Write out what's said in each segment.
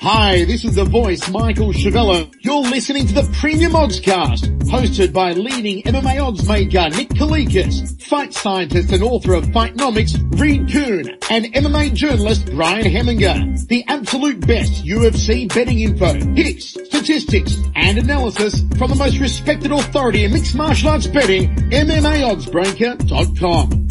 Hi, this is the voice, Michael Chavello. You're listening to the Premium Oddscast, hosted by leading MMA odds maker Nick Kalikas, fight scientist and author of Fightnomics, Kuhn, and MMA journalist Brian Hemminger. The absolute best UFC betting info, picks, statistics, and analysis from the most respected authority in mixed martial arts betting, MMAoddsbreaker.com.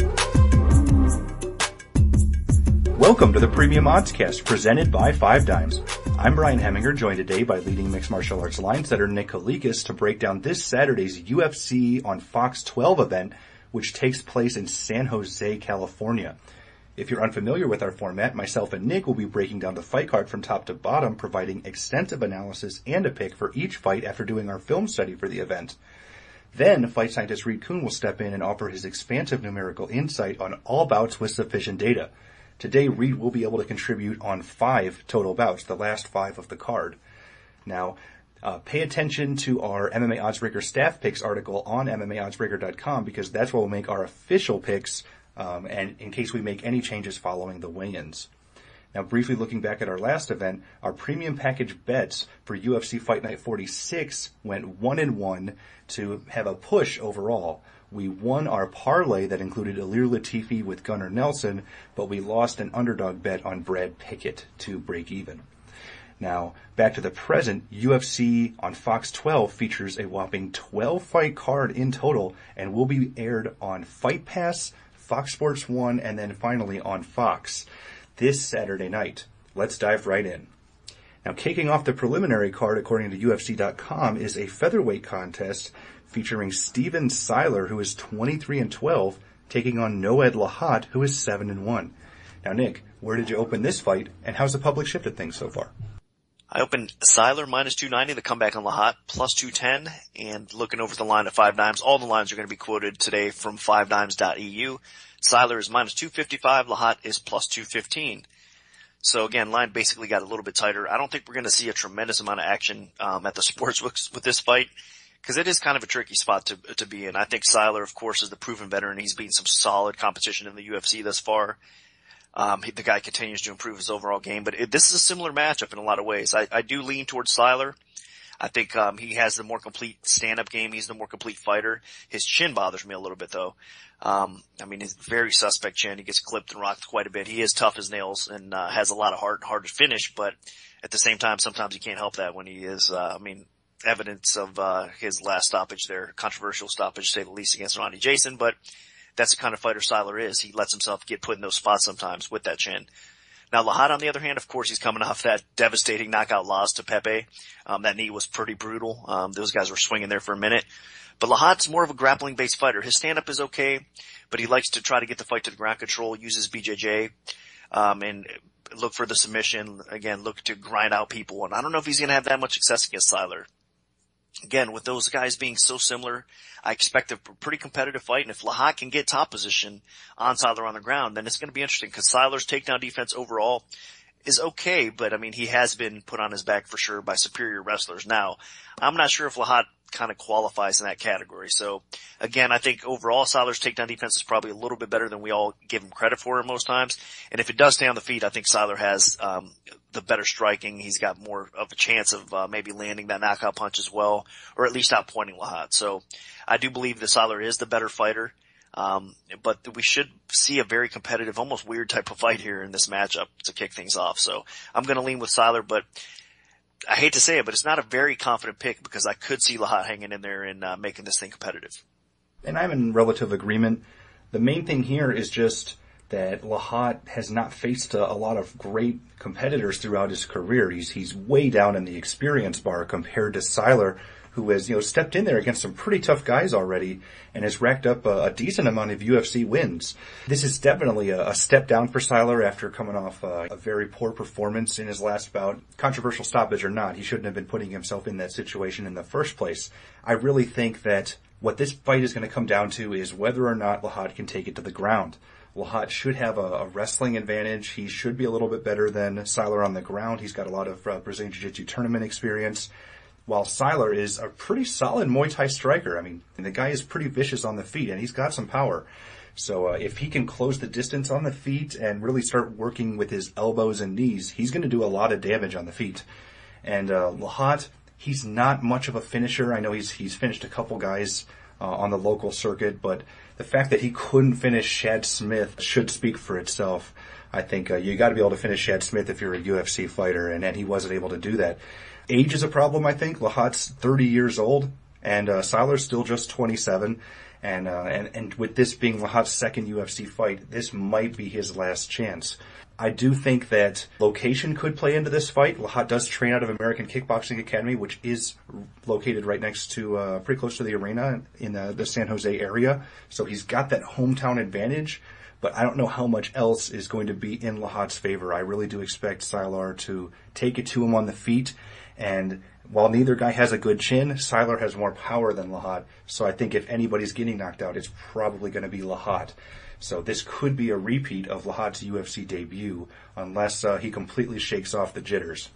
Welcome to the Premium Oddscast, presented by 5 Dimes. I'm Brian Hemminger, joined today by leading mixed martial arts line setter Nick Kalikas to break down this Saturday's UFC on Fox 12 event, which takes place in San Jose, California. If you're unfamiliar with our format, myself and Nick will be breaking down the fight card from top to bottom, providing extensive analysis and a pick for each fight after doing our film study for the event. Then, fight scientist Kuhn will step in and offer his expansive numerical insight on all bouts with sufficient data. Today, Reed will be able to contribute on 5 total bouts, the last 5 of the card. Now, pay attention to our MMA Oddsbreaker staff picks article on MMAoddsbreaker.com because that's where we'll make our official picks, and in case we make any changes following the weigh-ins. Now, briefly looking back at our last event, our premium package bets for UFC Fight Night 46 went 1-1 to have a push overall. We won our parlay that included Ilir Latifi with Gunnar Nelson, but we lost an underdog bet on Brad Pickett to break even. Now, back to the present, UFC on Fox 12 features a whopping 12-fight card in total and will be aired on Fight Pass, Fox Sports 1, and then finally on Fox this Saturday night. Let's dive right in. Now, kicking off the preliminary card, according to UFC.com, is a featherweight contest featuring Steven Siler, who is 23-12, taking on Noed Lahat, who is 7-1. Now, Nick, where did you open this fight, and how's the public shifted things so far? I opened Siler minus 290, the comeback on Lahat, plus 210, and looking over the line at 5 Dimes. All the lines are going to be quoted today from 5dimes.eu. Siler is minus 255, Lahat is plus 215. So again, line basically got a little bit tighter. I don't think we're going to see a tremendous amount of action at the sportsbooks with this fight, because it is kind of a tricky spot to be in. I think Siler, of course, is the proven veteran. He's beaten some solid competition in the UFC thus far. The guy continues to improve his overall game, but this is a similar matchup in a lot of ways. I do lean towards Siler. I think he has the more complete stand-up game. He's the more complete fighter. His chin bothers me a little bit, though. He's very suspect chin. He gets clipped and rocked quite a bit. He is tough as nails and has a lot of heart, hard to finish, but at the same time, sometimes you can't help that when he is, evidence of his last stoppage there, controversial stoppage, to say the least, against Ronnie Jason, but that's the kind of fighter Siler is. He lets himself get put in those spots sometimes with that chin. Now, Lahat, on the other hand, of course, he's coming off that devastating knockout loss to Pepe. That knee was pretty brutal. Those guys were swinging there for a minute. But Lahat's more of a grappling-based fighter. His stand-up is okay, but he likes to try to get the fight to the ground control, uses BJJ, and look for the submission. Again, look to grind out people. And I don't know if he's going to have that much success against Siler. Again, with those guys being so similar, I expect a pretty competitive fight. And if Lahat can get top position on Siler on the ground, then it's going to be interesting because Siler's takedown defense overall is okay, but he has been put on his back for sure by superior wrestlers. Now, I'm not sure if Lahat kind of qualifies in that category. So again, I think overall Siler's takedown defense is probably a little bit better than we all give him credit for most times. And if it does stay on the feet, I think Siler has the better striking. He's got more of a chance of maybe landing that knockout punch as well, or at least outpointing Lahat. So I do believe that Siler is the better fighter. But we should see a very competitive, almost weird type of fight here in this matchup to kick things off. So I'm going to lean with Siler, but I hate to say it, but it's not a very confident pick because I could see Lahat hanging in there and making this thing competitive. And I'm in relative agreement. The main thing here is just that Lahat has not faced a lot of great competitors throughout his career. He's way down in the experience bar compared to Siler, who has, stepped in there against some pretty tough guys already and has racked up a decent amount of UFC wins. This is definitely a step down for Siler after coming off a very poor performance in his last bout. Controversial stoppage or not, he shouldn't have been putting himself in that situation in the first place. I really think that what this fight is going to come down to is whether or not Lahat can take it to the ground. Lahat should have a wrestling advantage. He should be a little bit better than Siler on the ground. He's got a lot of Brazilian Jiu-Jitsu tournament experience. While Siler is a pretty solid Muay Thai striker. The guy is pretty vicious on the feet, and he's got some power. So if he can close the distance on the feet and really start working with his elbows and knees, he's going to do a lot of damage on the feet. And Lahat, he's not much of a finisher. I know he's finished a couple guys on the local circuit, but the fact that he couldn't finish Shad Smith should speak for itself. I think you got to be able to finish Shad Smith if you're a UFC fighter, and he wasn't able to do that. Age is a problem, I think. Lahat's 30 years old, and Siler's still just 27. And with this being Lahat's second UFC fight, this might be his last chance. I do think that location could play into this fight. Lahat does train out of American Kickboxing Academy, which is located right next to, pretty close to the arena in the San Jose area. So he's got that hometown advantage, but I don't know how much else is going to be in Lahat's favor. I really do expect Siler to take it to him on the feet, and while neither guy has a good chin, Siler has more power than Lahat. So I think if anybody's getting knocked out, it's probably going to be Lahat. So this could be a repeat of Lahat's UFC debut, unless he completely shakes off the jitters.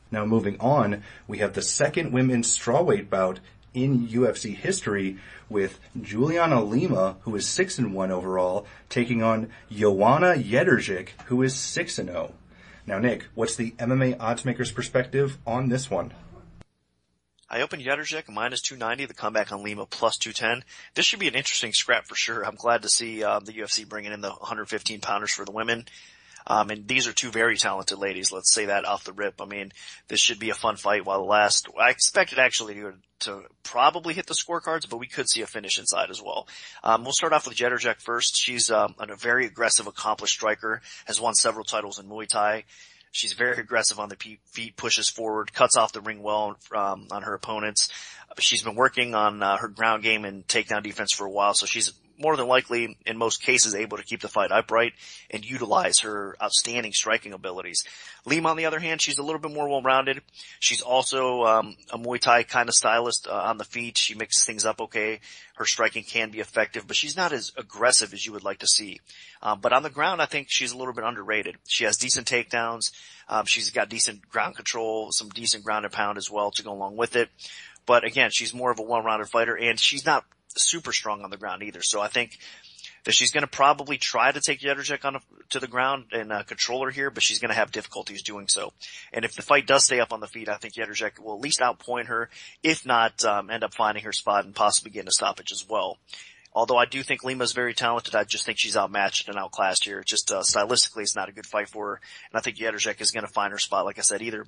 Now moving on, we have the second women's strawweight bout in UFC history with Juliana Lima, who is 6-1 overall, taking on Joanna Jedrzejczyk, who is 6-0. Now Nick, what's the MMA oddsmaker's perspective on this one? I opened Jedrzejczyk minus 290, the comeback on Lima plus 210. This should be an interesting scrap for sure. I'm glad to see the UFC bringing in the 115 pounders for the women. And these are two very talented ladies. Let's say that off the rip. I mean, this should be a fun fight while it lasts. I expected actually to probably hit the scorecards, but we could see a finish inside as well. We'll start off with Jedrzejczyk first. She's a very aggressive, accomplished striker, has won several titles in Muay Thai. She's very aggressive on the feet, pushes forward, cuts off the ring well on her opponents. She's been working on her ground game and takedown defense for a while, so she's more than likely, in most cases, able to keep the fight upright and utilize her outstanding striking abilities. Lima, on the other hand, she's a little bit more well-rounded. She's also a Muay Thai kind of stylist on the feet. She mixes things up okay. Her striking can be effective, but she's not as aggressive as you would like to see. But on the ground, I think she's a little bit underrated. She has decent takedowns. She's got decent ground control, some decent ground and pound as well to go along with it. But again, she's more of a well-rounded fighter, and she's not super strong on the ground either. So I think that she's going to probably try to take Jedrzejczyk to the ground and control her here, but she's going to have difficulties doing so. And if the fight does stay up on the feet, I think Jedrzejczyk will at least outpoint her, if not end up finding her spot and possibly getting a stoppage as well. Although I do think Lima's very talented, I just think she's outmatched and outclassed here. Just stylistically, it's not a good fight for her. And I think Jedrzejczyk is going to find her spot, like I said, either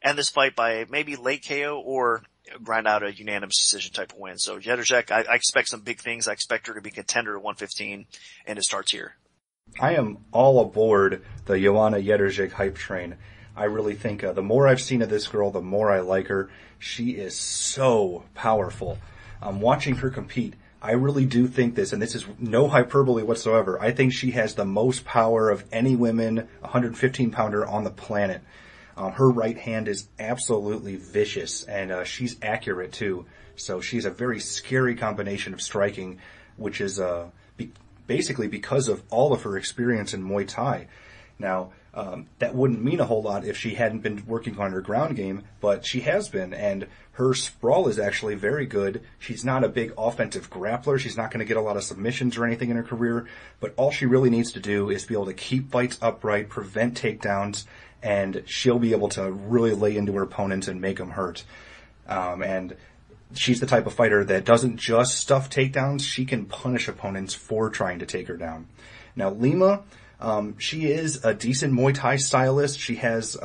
end this fight by maybe late KO or grind out a unanimous decision type of win. So Jedrzejczyk, I expect some big things. I expect her to be contender at 115, and it starts here. I am all aboard the Joanna Jedrzejczyk hype train. I really think the more I've seen of this girl, the more I like her. She is so powerful. Watching her compete, I really do think this, and this is no hyperbole whatsoever, I think she has the most power of any women 115-pounder on the planet. Her right hand is absolutely vicious, and she's accurate too. So she's a very scary combination of striking, which is basically because of all of her experience in Muay Thai. Now, that wouldn't mean a whole lot if she hadn't been working on her ground game, but she has been, and her sprawl is actually very good. She's not a big offensive grappler. She's not going to get a lot of submissions or anything in her career, but all she really needs to do is be able to keep fights upright, prevent takedowns, and she'll be able to really lay into her opponents and make them hurt. And she's the type of fighter that doesn't just stuff takedowns. She can punish opponents for trying to take her down. Now, Lima, she is a decent Muay Thai stylist. She has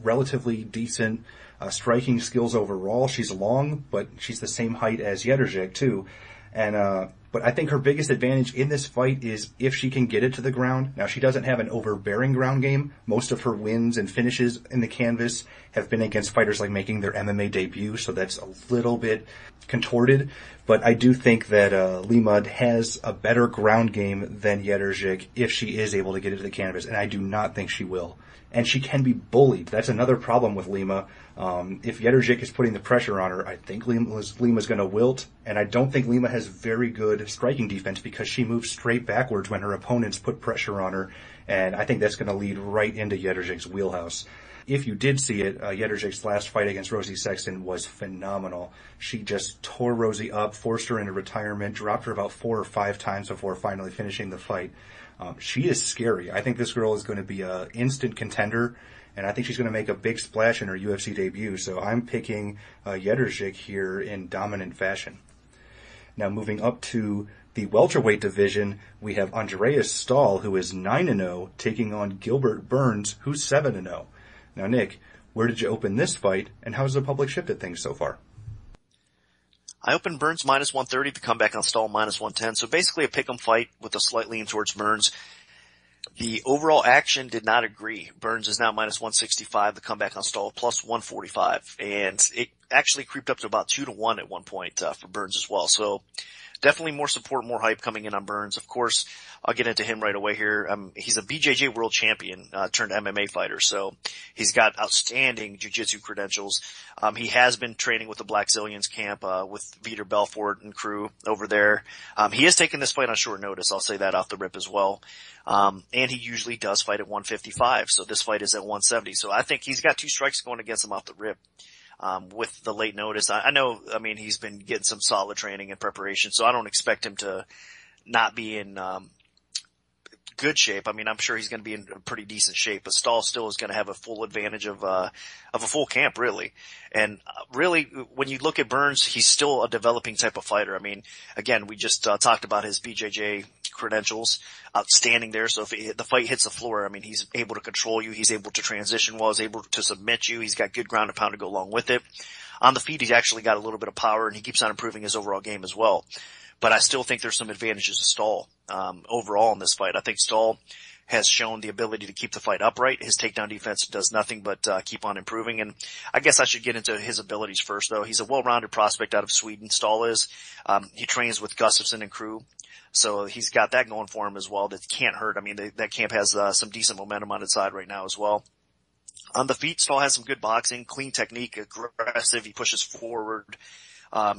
relatively decent striking skills overall. She's long, but she's the same height as Jedrzejczyk too. And but I think her biggest advantage in this fight is if she can get it to the ground. Now, she doesn't have an overbearing ground game. Most of her wins and finishes in the canvas have been against fighters like making their MMA debut, so that's a little bit contorted. But I do think that Lima has a better ground game than Jedrzejczyk if she is able to get it to the canvas, and I do not think she will. and she can be bullied. That's another problem with Lima. If Jedrzejczyk is putting the pressure on her, I think Lima's going to wilt, and I don't think Lima has very good striking defense because she moves straight backwards when her opponents put pressure on her, and I think that's going to lead right into Jedrzejczyk's wheelhouse. If you did see it, Jedrzejczyk's last fight against Rosie Sexton was phenomenal. She just tore Rosie up, forced her into retirement, dropped her about 4 or 5 times before finally finishing the fight. She is scary. I think this girl is going to be an instant contender, and I think she's going to make a big splash in her UFC debut. So I'm picking Jedrzejczyk here in dominant fashion. Now moving up to the welterweight division, we have Andreas Stahl, who is 9-0, taking on Gilbert Burns, who's 7-0. Now, Nick, where did you open this fight, and how's the public shifted things so far? I opened Burns minus 130, the comeback on Stahl minus 110. So basically a pick'em fight with a slight lean towards Burns. The overall action did not agree. Burns is now minus 165, the comeback on Stahl plus 145. And it actually creeped up to about 2-1 at one point, for Burns as well. So definitely more support, more hype coming in on Burns. Of course, I'll get into him right away here. He's a BJJ world champion, turned MMA fighter. So he's got outstanding jiu-jitsu credentials. He has been training with the Black Zillions camp, with Vitor Belfort and crew over there. He has taken this fight on short notice. I'll say that off the rip as well. And he usually does fight at 155. So this fight is at 170. So I think he's got 2 strikes going against him off the rip. With the late notice, I know, he's been getting some solid training and preparation, so I don't expect him to not be in, good shape. I'm sure he's going to be in pretty decent shape, but Stahl still is going to have a full advantage of a full camp, really. And really, when you look at Burns, he's still a developing type of fighter. Again, we just talked about his BJJ credentials, outstanding there. So if the fight hits the floor, he's able to control you. He's able to transition well. He's able to submit you. He's got good ground and pound to go along with it. On the feet, he's actually got a little bit of power, and he keeps on improving his overall game as well. But I still think there's some advantages to Stahl, overall in this fight. I think Stahl has shown the ability to keep the fight upright. His takedown defense does nothing but keep on improving. And I guess I should get into his abilities first, though. He's a well-rounded prospect out of Sweden, Stahl is. He trains with Gustafsson and crew. So he's got that going for him as well. That can't hurt. That camp has some decent momentum on its side right now as well. On the feet, Stahl has some good boxing, clean technique, aggressive. He pushes forward.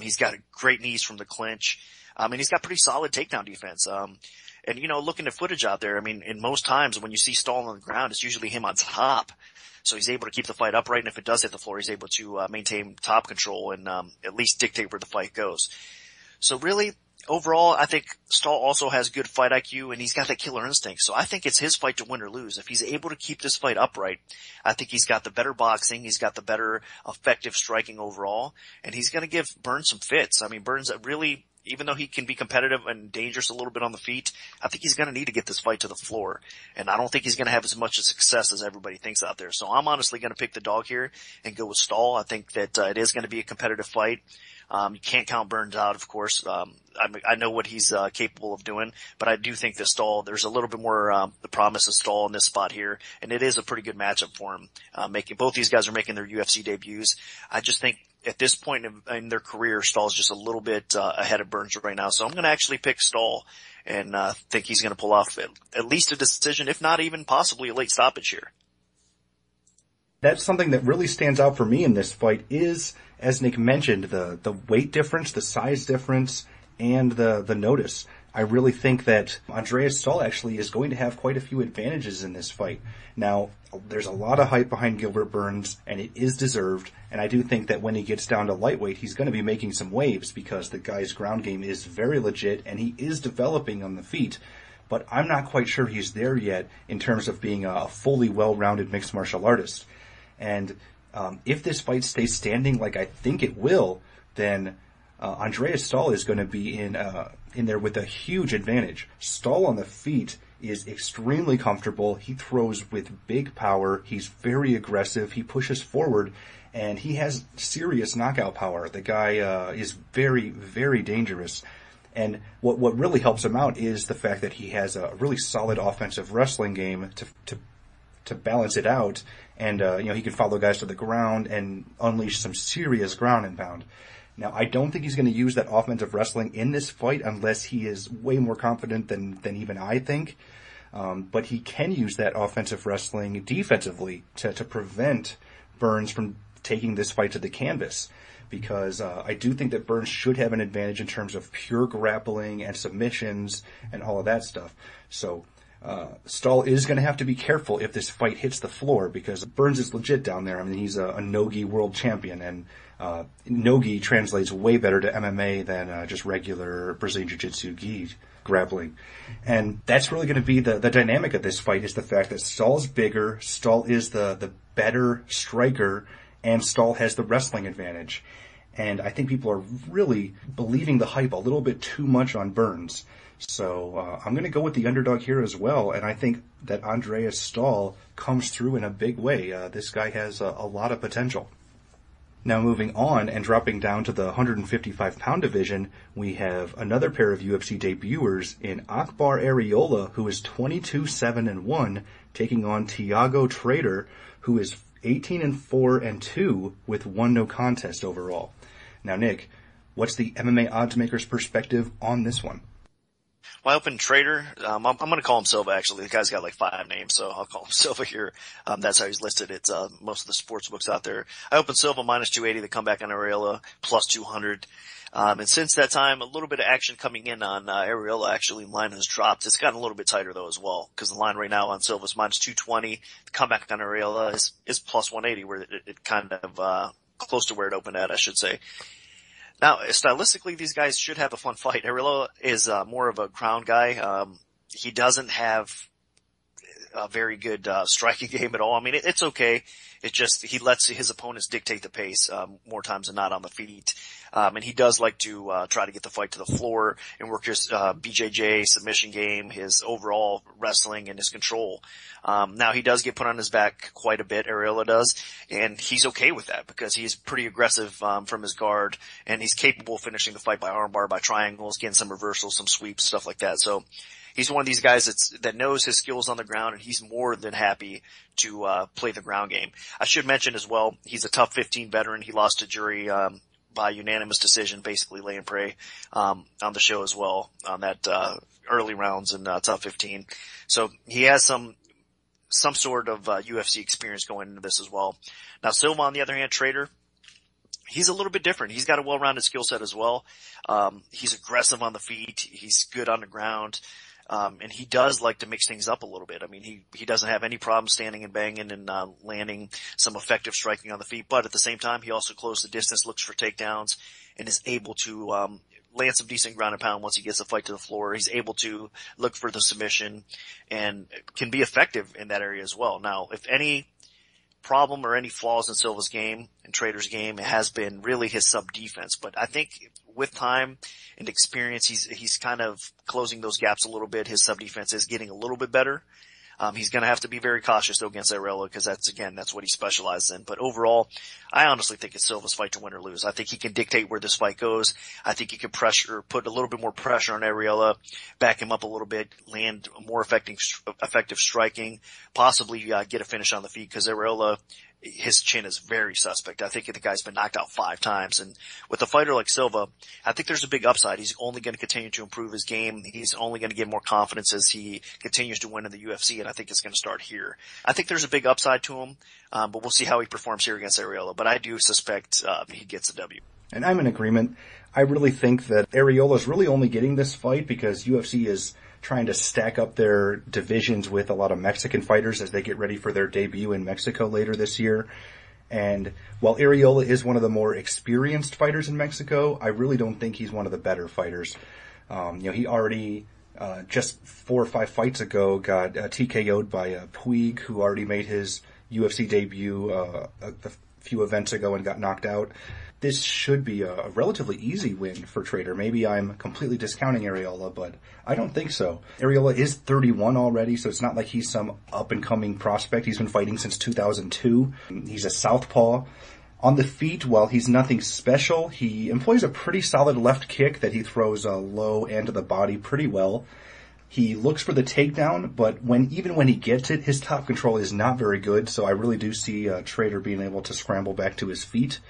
He's got great knees from the clinch. And he's got pretty solid takedown defense. And looking at footage out there, in most times when you see Stahl on the ground, it's usually him on top. So he's able to keep the fight upright, and if it does hit the floor, he's able to maintain top control and at least dictate where the fight goes. So really, overall, I think Stahl also has good fight IQ, and he's got that killer instinct. So I think it's his fight to win or lose. If he's able to keep this fight upright, I think he's got the better boxing, he's got the better effective striking overall, and he's going to give Burns some fits. Burns really, even though he can be competitive and dangerous a little bit on the feet, I think he's going to need to get this fight to the floor. And I don't think he's going to have as much success as everybody thinks out there. So I'm honestly going to pick the dog here and go with Stahl. I think that it is going to be a competitive fight. You can't count Burns out, of course. I know what he's capable of doing, but I do think that Stahl, there's a little bit more the promise of Stahl in this spot here, and it is a pretty good matchup for him. Both these guys are making their UFC debuts. I just think at this point in their career, Stahl's just a little bit ahead of Burns right now. So I'm going to actually pick Stahl and think he's going to pull off at least a decision, if not even possibly a late stoppage here. That's something that really stands out for me in this fight is, as Nick mentioned, the weight difference, the size difference, and the notice. I really think that Andreas Stahl actually is going to have quite a few advantages in this fight. Now, there's a lot of hype behind Gilbert Burns, and it is deserved, and I do think that when he gets down to lightweight, he's going to be making some waves because the guy's ground game is very legit, and he is developing on the feet. But I'm not quite sure he's there yet in terms of being a fully well-rounded mixed martial artist. And if this fight stays standing like I think it will, then Andreas Stahl is going to be in there with a huge advantage. Stahl on the feet is extremely comfortable. He throws with big power. He's very aggressive. He pushes forward, and he has serious knockout power. The guy is very, very dangerous. And what really helps him out is the fact that he has a really solid offensive wrestling game to balance it out. And, he can follow guys to the ground and unleash some serious ground and pound. Now, I don't think he's going to use that offensive wrestling in this fight unless he is way more confident than even I think. But he can use that offensive wrestling defensively to prevent Burns from taking this fight to the canvas. Because I do think that Burns should have an advantage in terms of pure grappling and submissions and all of that stuff. So Stahl is going to have to be careful if this fight hits the floor, because Burns is legit down there. I mean, he's a no-gi world champion, and no-gi translates way better to MMA than just regular Brazilian Jiu-Jitsu gi grappling. And that's really going to be the dynamic of this fight, is the fact that Stahl's bigger, Stahl is the better striker, and Stahl has the wrestling advantage. And I think people are really believing the hype a little bit too much on Burns. So I'm going to go with the underdog here as well, and I think that Andreas Stahl comes through in a big way. This guy has a lot of potential. Now moving on and dropping down to the 155-pound division, we have another pair of UFC debuters in Akbar Areola, who is 22-7-1, taking on Thiago Trader, who is 18-4-2 with 1 no contest overall. Now, Nick, what's the MMA oddsmaker's perspective on this one? Well, I opened Trader. I'm going to call him Silva, actually. The guy's got like 5 names, so I'll call him Silva here. That's how he's listed. It's most of the sports books out there. I opened Silva minus 280, the comeback on Areola, plus 200. And since that time, a little bit of action coming in on Areola. Actually, line has dropped. It's gotten a little bit tighter, though, as well, because the line right now on Silva is minus 220. The comeback on Areola is plus 180, where it kind of close to where it opened at, I should say. Now, stylistically, these guys should have a fun fight. Areola is more of a ground guy. He doesn't have a very good striking game at all. I mean, it's okay. It's just he lets his opponents dictate the pace more times than not on the feet. And he does like to try to get the fight to the floor and work his BJJ submission game, his overall wrestling, and his control. Now, he does get put on his back quite a bit, Areola does, and he's okay with that because he's pretty aggressive from his guard, and he's capable of finishing the fight by armbar, by triangles, getting some reversals, some sweeps, stuff like that. So he's one of these guys that knows his skills on the ground, and he's more than happy to play the ground game. I should mention as well, he's a top 15 veteran. He lost to jury by unanimous decision, basically lay and pray on the show as well, on that early rounds in top 15. So he has some sort of UFC experience going into this as well. Now, Silva, on the other hand, Trader, he's a little bit different. He's got a well-rounded skill set as well. He's aggressive on the feet. He's good on the ground. And he does like to mix things up a little bit. I mean, he doesn't have any problem standing and banging and landing some effective striking on the feet, but at the same time, he also closes the distance, looks for takedowns, and is able to land some decent ground and pound once he gets the fight to the floor. He's able to look for the submission and can be effective in that area as well. Now, if any problem or any flaws in Silva's game and Trader's game, it has been really his sub defense. But I think with time and experience, he's kind of closing those gaps a little bit. His sub defense is getting a little bit better. He's going to have to be very cautious though against Areola because that's what he specializes in. But overall, I honestly think it's Silva's fight to win or lose. I think he can dictate where this fight goes. I think he can put a little bit more pressure on Areola, back him up a little bit, land more effective striking, possibly get a finish on the feet because Areola, his chin is very suspect. I think the guy's been knocked out 5 times. And with a fighter like Silva, I think there's a big upside. He's only going to continue to improve his game. He's only going to get more confidence as he continues to win in the UFC, and I think it's going to start here. I think there's a big upside to him, but we'll see how he performs here against Areola. But I do suspect he gets a W. And I'm in agreement. I really think that Areola's really only getting this fight because UFC is trying to stack up their divisions with a lot of Mexican fighters as they get ready for their debut in Mexico later this year. And while Areola is one of the more experienced fighters in Mexico, I really don't think he's one of the better fighters. He already, just 4 or 5 fights ago, got TKO'd by Puig, who already made his UFC debut a few events ago and got knocked out. This should be a relatively easy win for Trader. Maybe I'm completely discounting Areola, but I don't think so. Areola is 31 already, so it's not like he's some up-and-coming prospect. He's been fighting since 2002. He's a southpaw. On the feet, while he's nothing special, he employs a pretty solid left kick that he throws low and to the body pretty well. He looks for the takedown, but even when he gets it, his top control is not very good, so I really do see Trader being able to scramble back to his feet.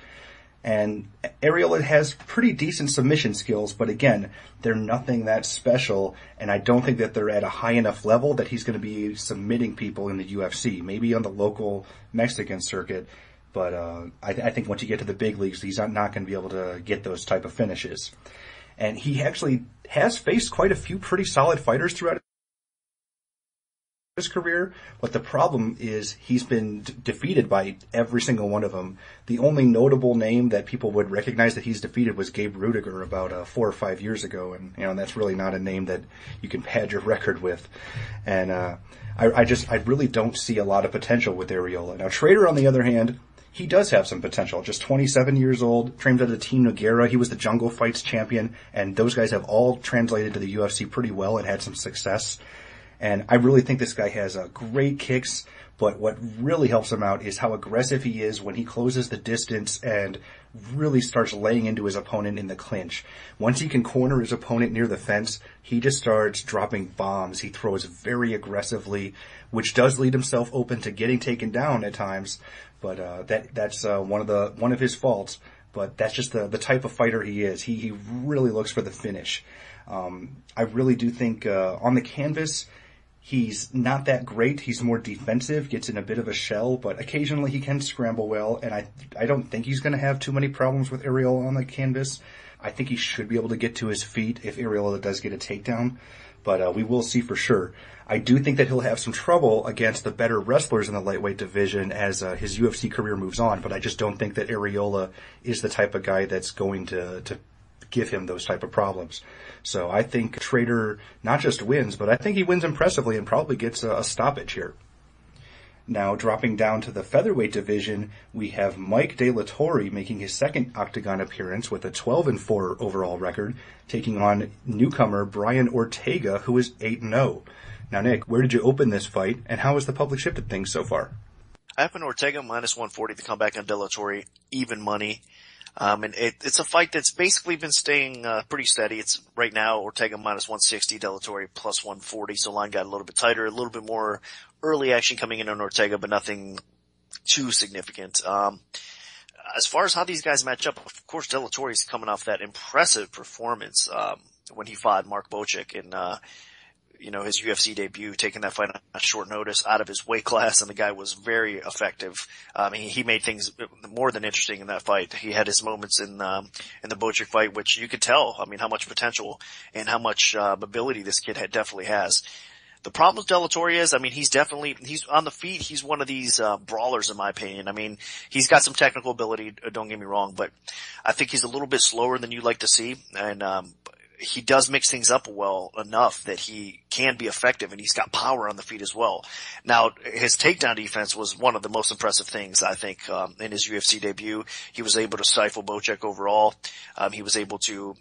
And Arreola has pretty decent submission skills, but again, they're nothing that special, and I don't think that they're at a high enough level that he's going to be submitting people in the UFC. Maybe on the local Mexican circuit, but I think once you get to the big leagues, he's not going to be able to get those type of finishes. And he actually has faced quite a few pretty solid fighters throughout his career, but the problem is he's been defeated by every single one of them. The only notable name that people would recognize that he's defeated was Gabe Rudiger about 4 or 5 years ago, and that's really not a name that you can pad your record with. And I really don't see a lot of potential with Arreola. Now Trader, on the other hand, he does have some potential. Just 27 years old, trained under Team Nogueira. He was the Jungle Fights champion, and those guys have all translated to the UFC pretty well and had some success. And I really think this guy has great kicks, but what really helps him out is how aggressive he is when he closes the distance and really starts laying into his opponent in the clinch. Once he can corner his opponent near the fence, he just starts dropping bombs. He throws very aggressively, which does lead himself open to getting taken down at times, but that's one of his faults. But that's just the type of fighter he is. He really looks for the finish. I really do think on the canvas, he's not that great. He's more defensive, gets in a bit of a shell, but occasionally he can scramble well, and I don't think he's going to have too many problems with Arreola on the canvas. I think he should be able to get to his feet if Arreola does get a takedown, but we will see for sure. I do think that he'll have some trouble against the better wrestlers in the lightweight division as his UFC career moves on, but I just don't think that Arreola is the type of guy that's going to give him those type of problems. So I think Trader not just wins, but I think he wins impressively and probably gets a stoppage here. Now, dropping down to the featherweight division, we have Mike De La Torre making his second Octagon appearance with a 12-4 overall record, taking on newcomer Brian Ortega, who is 8-0. Now, Nick, where did you open this fight, and how has the public shifted things so far? I have an Ortega minus 140 to come back on De La Torre, even money. And it's a fight that's basically been staying pretty steady. It's right now Ortega minus 160, De La Torre plus 140. So line got a little bit tighter, a little bit more early action coming in on Ortega, but nothing too significant. As far as how these guys match up, of course, De La Torre is coming off that impressive performance when he fought Mark Bocek in his UFC debut, taking that fight on short notice out of his weight class, and the guy was very effective. He made things more than interesting in that fight. He had his moments in the Bocek fight, which you could tell, how much potential and how much ability this kid definitely has. The problem with De La Torre is, he's on the feet. He's one of these brawlers, in my opinion. He's got some technical ability, don't get me wrong, but I think he's a little bit slower than you'd like to see, and he does mix things up well enough that he can be effective, and he's got power on the feet as well. Now, his takedown defense was one of the most impressive things, I think, in his UFC debut. He was able to stifle Bocek overall. He was able to,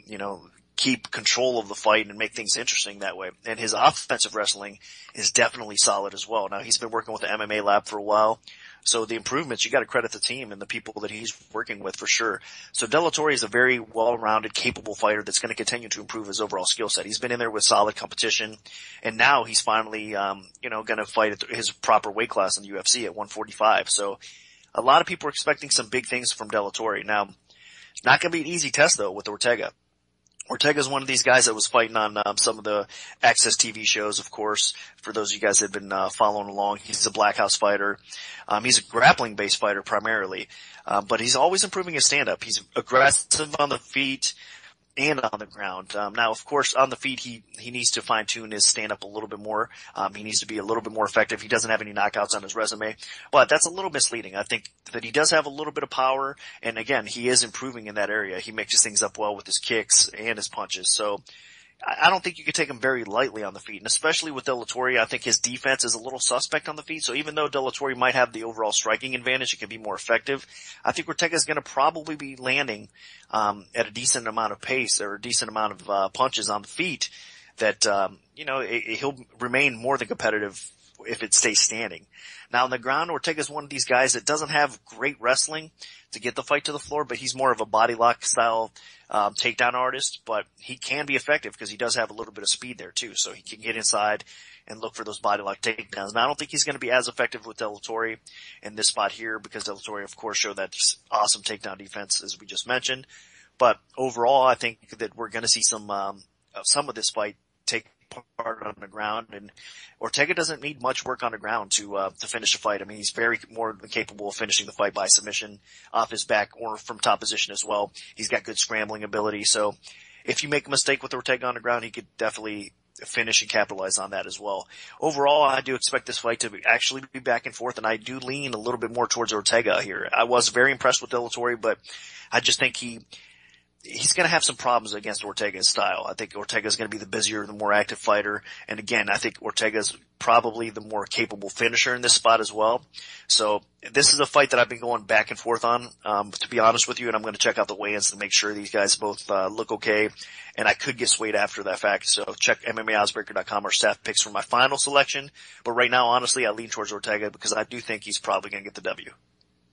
keep control of the fight and make things interesting that way. And his offensive wrestling is definitely solid as well. Now, he's been working with the MMA lab for a while. So the improvements, you got to credit the team and the people that he's working with for sure. So De La Torre is a very well-rounded, capable fighter that's going to continue to improve his overall skill set. He's been in there with solid competition, and now he's finally, going to fight at his proper weight class in the UFC at 145. So a lot of people are expecting some big things from De La Torre. Now, it's not going to be an easy test though with Ortega. Ortega's one of these guys that was fighting on some of the Access TV shows, of course, for those of you guys that have been following along. He's a Black House fighter. He's a grappling-based fighter primarily, but he's always improving his stand-up. He's aggressive on the feet and on the ground. Now, of course, on the feet, he needs to fine-tune his stand-up a little bit more. He needs to be a little bit more effective. He doesn't have any knockouts on his resume, but that's a little misleading. I think that he does have a little bit of power, and again, he is improving in that area. He mixes things up well with his kicks and his punches. So I don't think you could take him very lightly on the feet, and especially with De La Torre, I think his defense is a little suspect on the feet. So even though De La Torre might have the overall striking advantage, it can be more effective. I think Ortega is going to probably be landing at a decent amount of pace or a decent amount of punches on the feet that he'll remain more than competitive if it stays standing. Now on the ground, Ortega is one of these guys that doesn't have great wrestling to get the fight to the floor, but he's more of a body lock style takedown artist, but he can be effective because he does have a little bit of speed there too. So he can get inside and look for those body lock takedowns. Now, I don't think he's going to be as effective with De La Torre in this spot here because De La Torre, of course, showed that awesome takedown defense as we just mentioned. But overall, I think that we're going to see some of this fight take part on the ground, and Ortega doesn't need much work on the ground to finish the fight. I mean, he's very more than capable of finishing the fight by submission off his back or from top position as well. He's got good scrambling ability. So if you make a mistake with Ortega on the ground, he could definitely finish and capitalize on that as well. Overall, I do expect this fight to actually be back and forth, and I do lean a little bit more towards Ortega here. I was very impressed with De La Torre, but I just think he's going to have some problems against Ortega's style. I think Ortega's going to be the busier, the more active fighter. And again, I think Ortega's probably the more capable finisher in this spot as well. So this is a fight that I've been going back and forth on, to be honest with you. And I'm going to check out the weigh-ins to make sure these guys both look okay. And I could get swayed after that fact. So check MMAoddsbreaker.com or staff picks for my final selection. But right now, honestly, I lean towards Ortega because I do think he's probably going to get the W.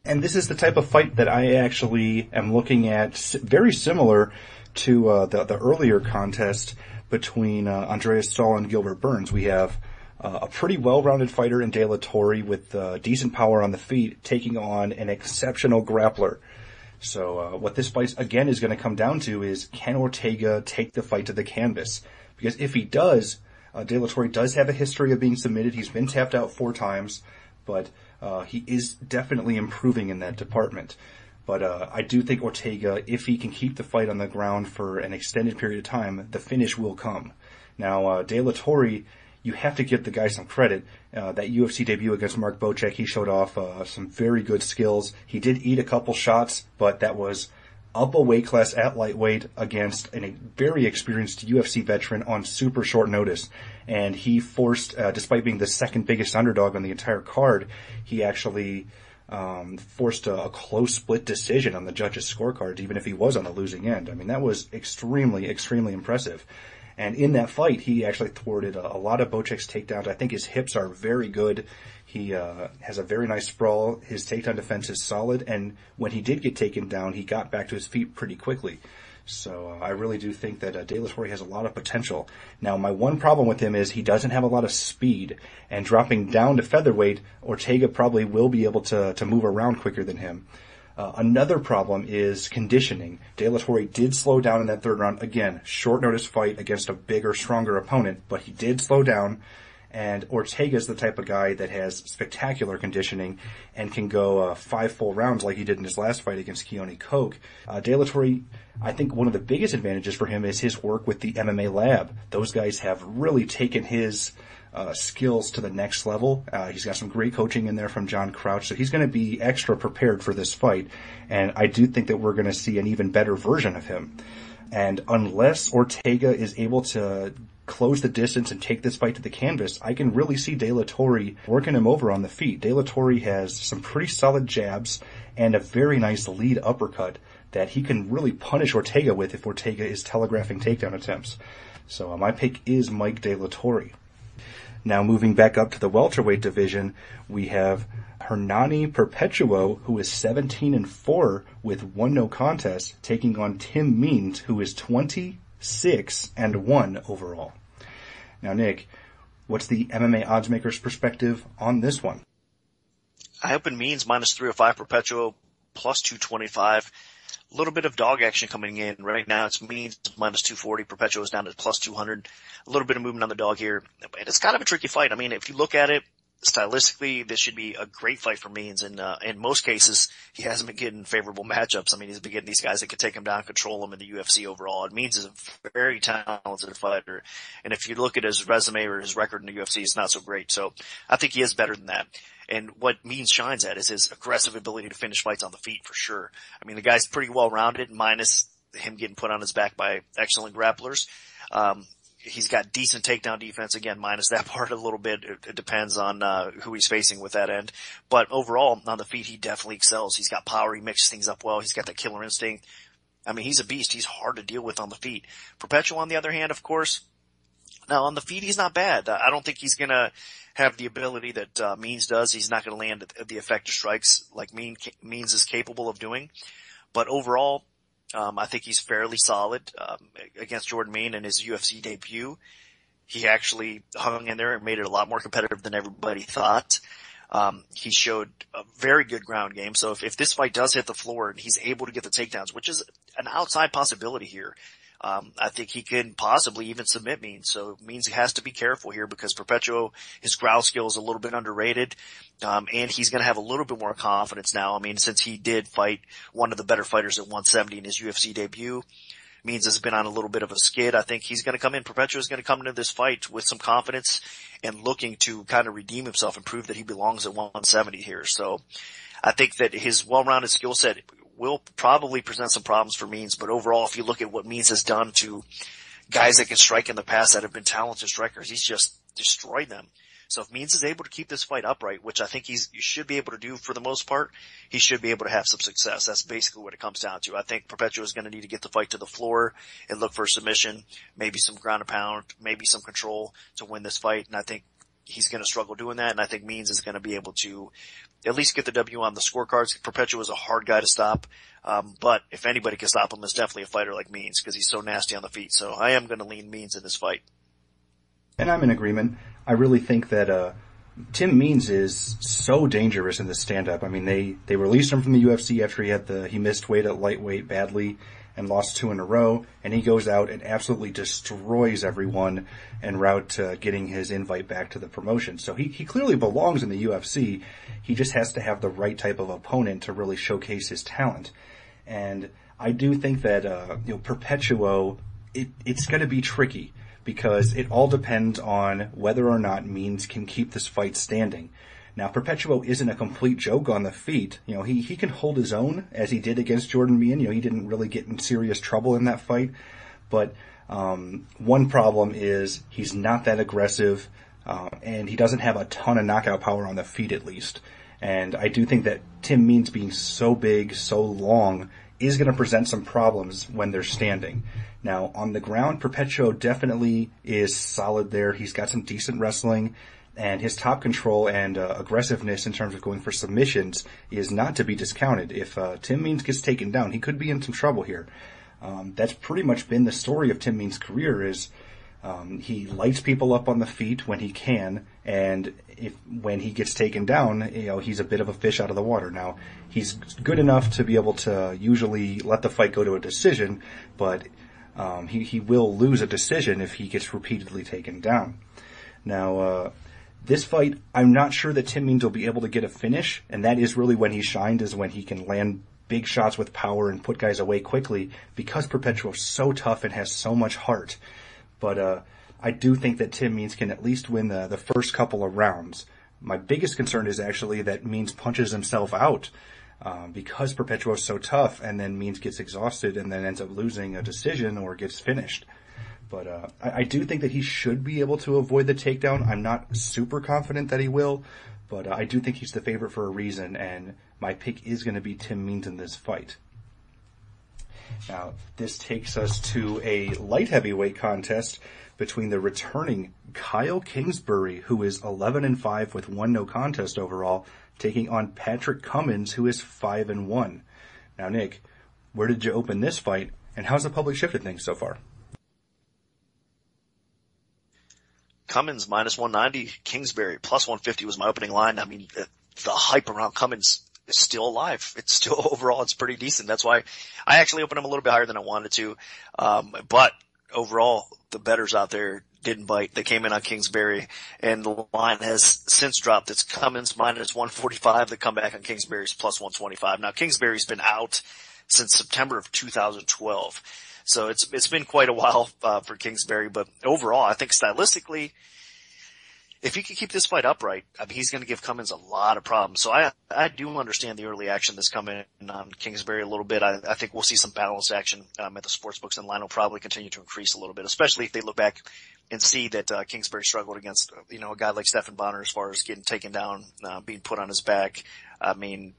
And this is the type of fight that I actually am looking at, very similar to the earlier contest between Andreas Stahl and Gilbert Burns. We have a pretty well-rounded fighter in De La Torre with decent power on the feet, taking on an exceptional grappler. So what this fight, again, is going to come down to is, can Ortega take the fight to the canvas? Because if he does, De La Torre does have a history of being submitted. He's been tapped out 4 times, but he is definitely improving in that department. But I do think Ortega, if he can keep the fight on the ground for an extended period of time, the finish will come. Now, De La Torre, you have to give the guy some credit. That UFC debut against Mark Bocek, he showed off some very good skills. He did eat a couple shots, but that was up a weight class at lightweight against a very experienced UFC veteran on super short notice. And he forced, despite being the second biggest underdog on the entire card, he actually forced a close split decision on the judges' scorecards, even if he was on the losing end. I mean, that was extremely, extremely impressive. And in that fight, he actually thwarted a lot of Bocek's takedowns. I think his hips are very good. He has a very nice sprawl. His takedown defense is solid. And when he did get taken down, he got back to his feet pretty quickly. So I really do think that De La Torre has a lot of potential. Now, my one problem with him is he doesn't have a lot of speed. And dropping down to featherweight, Ortega probably will be able to move around quicker than him. Another problem is conditioning. De La Torre did slow down in that third round. Again, short notice fight against a bigger, stronger opponent, but he did slow down. And Ortega's the type of guy that has spectacular conditioning and can go 5 full rounds like he did in his last fight against Keone Coke. De La Torre, I think one of the biggest advantages for him is his work with the MMA lab. Those guys have really taken his skills to the next level. He's got some great coaching in there from John Crouch, so he's going to be extra prepared for this fight. And I do think that we're going to see an even better version of him. And unless Ortega is able to close the distance and take this fight to the canvas, I can really see De La Torre working him over on the feet. De La Torre has some pretty solid jabs and a very nice lead uppercut that he can really punish Ortega with if Ortega is telegraphing takedown attempts. So my pick is Mike De La Torre. Now moving back up to the welterweight division, we have Hernani Perpetuo, who is 17-4 with 1 no contest, taking on Tim Means, who is 26-1 overall. Now, Nick, what's the MMA oddsmaker's perspective on this one? I open Means -305, Perpetuo +225. A little bit of dog action coming in. Right now it's Means -240. Perpetuo is down to +200. A little bit of movement on the dog here. And it's kind of a tricky fight. I mean, if you look at it stylistically, this should be a great fight for Means. And in most cases, he hasn't been getting favorable matchups. I mean, he's been getting these guys that could take him down, control him in the UFC overall. And Means is a very talented fighter. And if you look at his resume or his record in the UFC, it's not so great. So I think he is better than that. And what Means shines at is his aggressive ability to finish fights on the feet for sure. I mean, the guy's pretty well rounded, minus him getting put on his back by excellent grapplers. He's got decent takedown defense, again, minus that part a little bit. It depends on who he's facing with that end. But overall, on the feet, he definitely excels. He's got power. He mixes things up well. He's got that killer instinct. I mean, he's a beast. He's hard to deal with on the feet. Perpetual, on the other hand, of course, now on the feet, he's not bad. I don't think he's going to have the ability that Means does. He's not going to land the effective strikes like Means is capable of doing. But overall, I think he's fairly solid against Jordan Mein in his UFC debut. he actually hung in there and made it a lot more competitive than everybody thought. He showed a very good ground game. So if this fight does hit the floor and he's able to get the takedowns, which is an outside possibility here, I think he can possibly even submit Means. So Means has to be careful here because Perpetuo, his ground skill is a little bit underrated. And he's going to have a little bit more confidence now. I mean, since he did fight one of the better fighters at 170 in his UFC debut, Means has been on a little bit of a skid. I think he's going to come in. Perpetuo is going to come into this fight with some confidence and looking to kind of redeem himself and prove that he belongs at 170 here. So I think that his well-rounded skill set will probably present some problems for Means, but overall, if you look at what Means has done to guys that can strike in the past that have been talented strikers, he's just destroyed them. So if Means is able to keep this fight upright, which I think he should be able to do for the most part, he should be able to have some success. That's basically what it comes down to. I think Perpetuo is going to need to get the fight to the floor and look for a submission, maybe some ground and pound, maybe some control to win this fight. And I think he's going to struggle doing that. And I think Means is going to be able to at least get the W on the scorecards. Perpetuo is a hard guy to stop. But if anybody can stop him, it's definitely a fighter like Means because he's so nasty on the feet. So I am going to lean Means in this fight. And I'm in agreement. I really think that Tim Means is so dangerous in the stand-up. I mean, they released him from the UFC after he missed weight at lightweight badly and lost 2 in a row, and he goes out and absolutely destroys everyone en route to getting his invite back to the promotion. So he clearly belongs in the UFC. He just has to have the right type of opponent to really showcase his talent. And I do think that Perpetuo, it's going to be tricky, because it all depends on whether or not Means can keep this fight standing. Now, Perpetuo isn't a complete joke on the feet. He can hold his own, as he did against Jordan Meehan. He didn't really get in serious trouble in that fight. But one problem is he's not that aggressive, and he doesn't have a ton of knockout power on the feet, at least. And I do think that Tim Means being so big, so long, is going to present some problems when they're standing. Now, on the ground, Perpetuo definitely is solid there. He's got some decent wrestling, and his top control and aggressiveness in terms of going for submissions is not to be discounted. If Tim Means gets taken down, he could be in some trouble here. That's pretty much been the story of Tim Means' career is he lights people up on the feet when he can, and when he gets taken down, he's a bit of a fish out of the water. Now, he's good enough to be able to usually let the fight go to a decision, but he will lose a decision if he gets repeatedly taken down. Now, this fight, I'm not sure that Tim Means will be able to get a finish, and that is really when he shined, is when he can land big shots with power and put guys away quickly, because Perpetuo is so tough and has so much heart. But I do think that Tim Means can at least win the first couple of rounds. My biggest concern is actually that Means punches himself out because Perpetuo is so tough, and then Means gets exhausted and then ends up losing a decision or gets finished. But I do think that he should be able to avoid the takedown. I'm not super confident that he will, but I do think he's the favorite for a reason, and my pick is going to be Tim Means in this fight. Now, this takes us to a light heavyweight contest between the returning Kyle Kingsbury, who is 11-5 with 1 no contest overall, taking on Patrick Cummins, who is 5-1. Now, Nick, where did you open this fight, and how's the public shifted things so far? Cummins minus 190, Kingsbury plus 150 was my opening line. I mean, the hype around Cummins is still alive. It's still overall, it's pretty decent. That's why I actually opened him a little bit higher than I wanted to. But overall, the bettors out there didn't bite. They came in on Kingsbury, and the line has since dropped. It's Cummins minus 145. The comeback on Kingsbury's plus 125. Now, Kingsbury's been out since September of 2012. So it's been quite a while, for Kingsbury, but overall, I think stylistically, if he can keep this fight upright, I mean, he's going to give Cummins a lot of problems. So I do understand the early action that's coming on Kingsbury a little bit. I think we'll see some balanced action, at the sportsbooks, and line will probably continue to increase a little bit, especially if they look back and see that, Kingsbury struggled against, a guy like Stephan Bonner as far as getting taken down, being put on his back. I mean,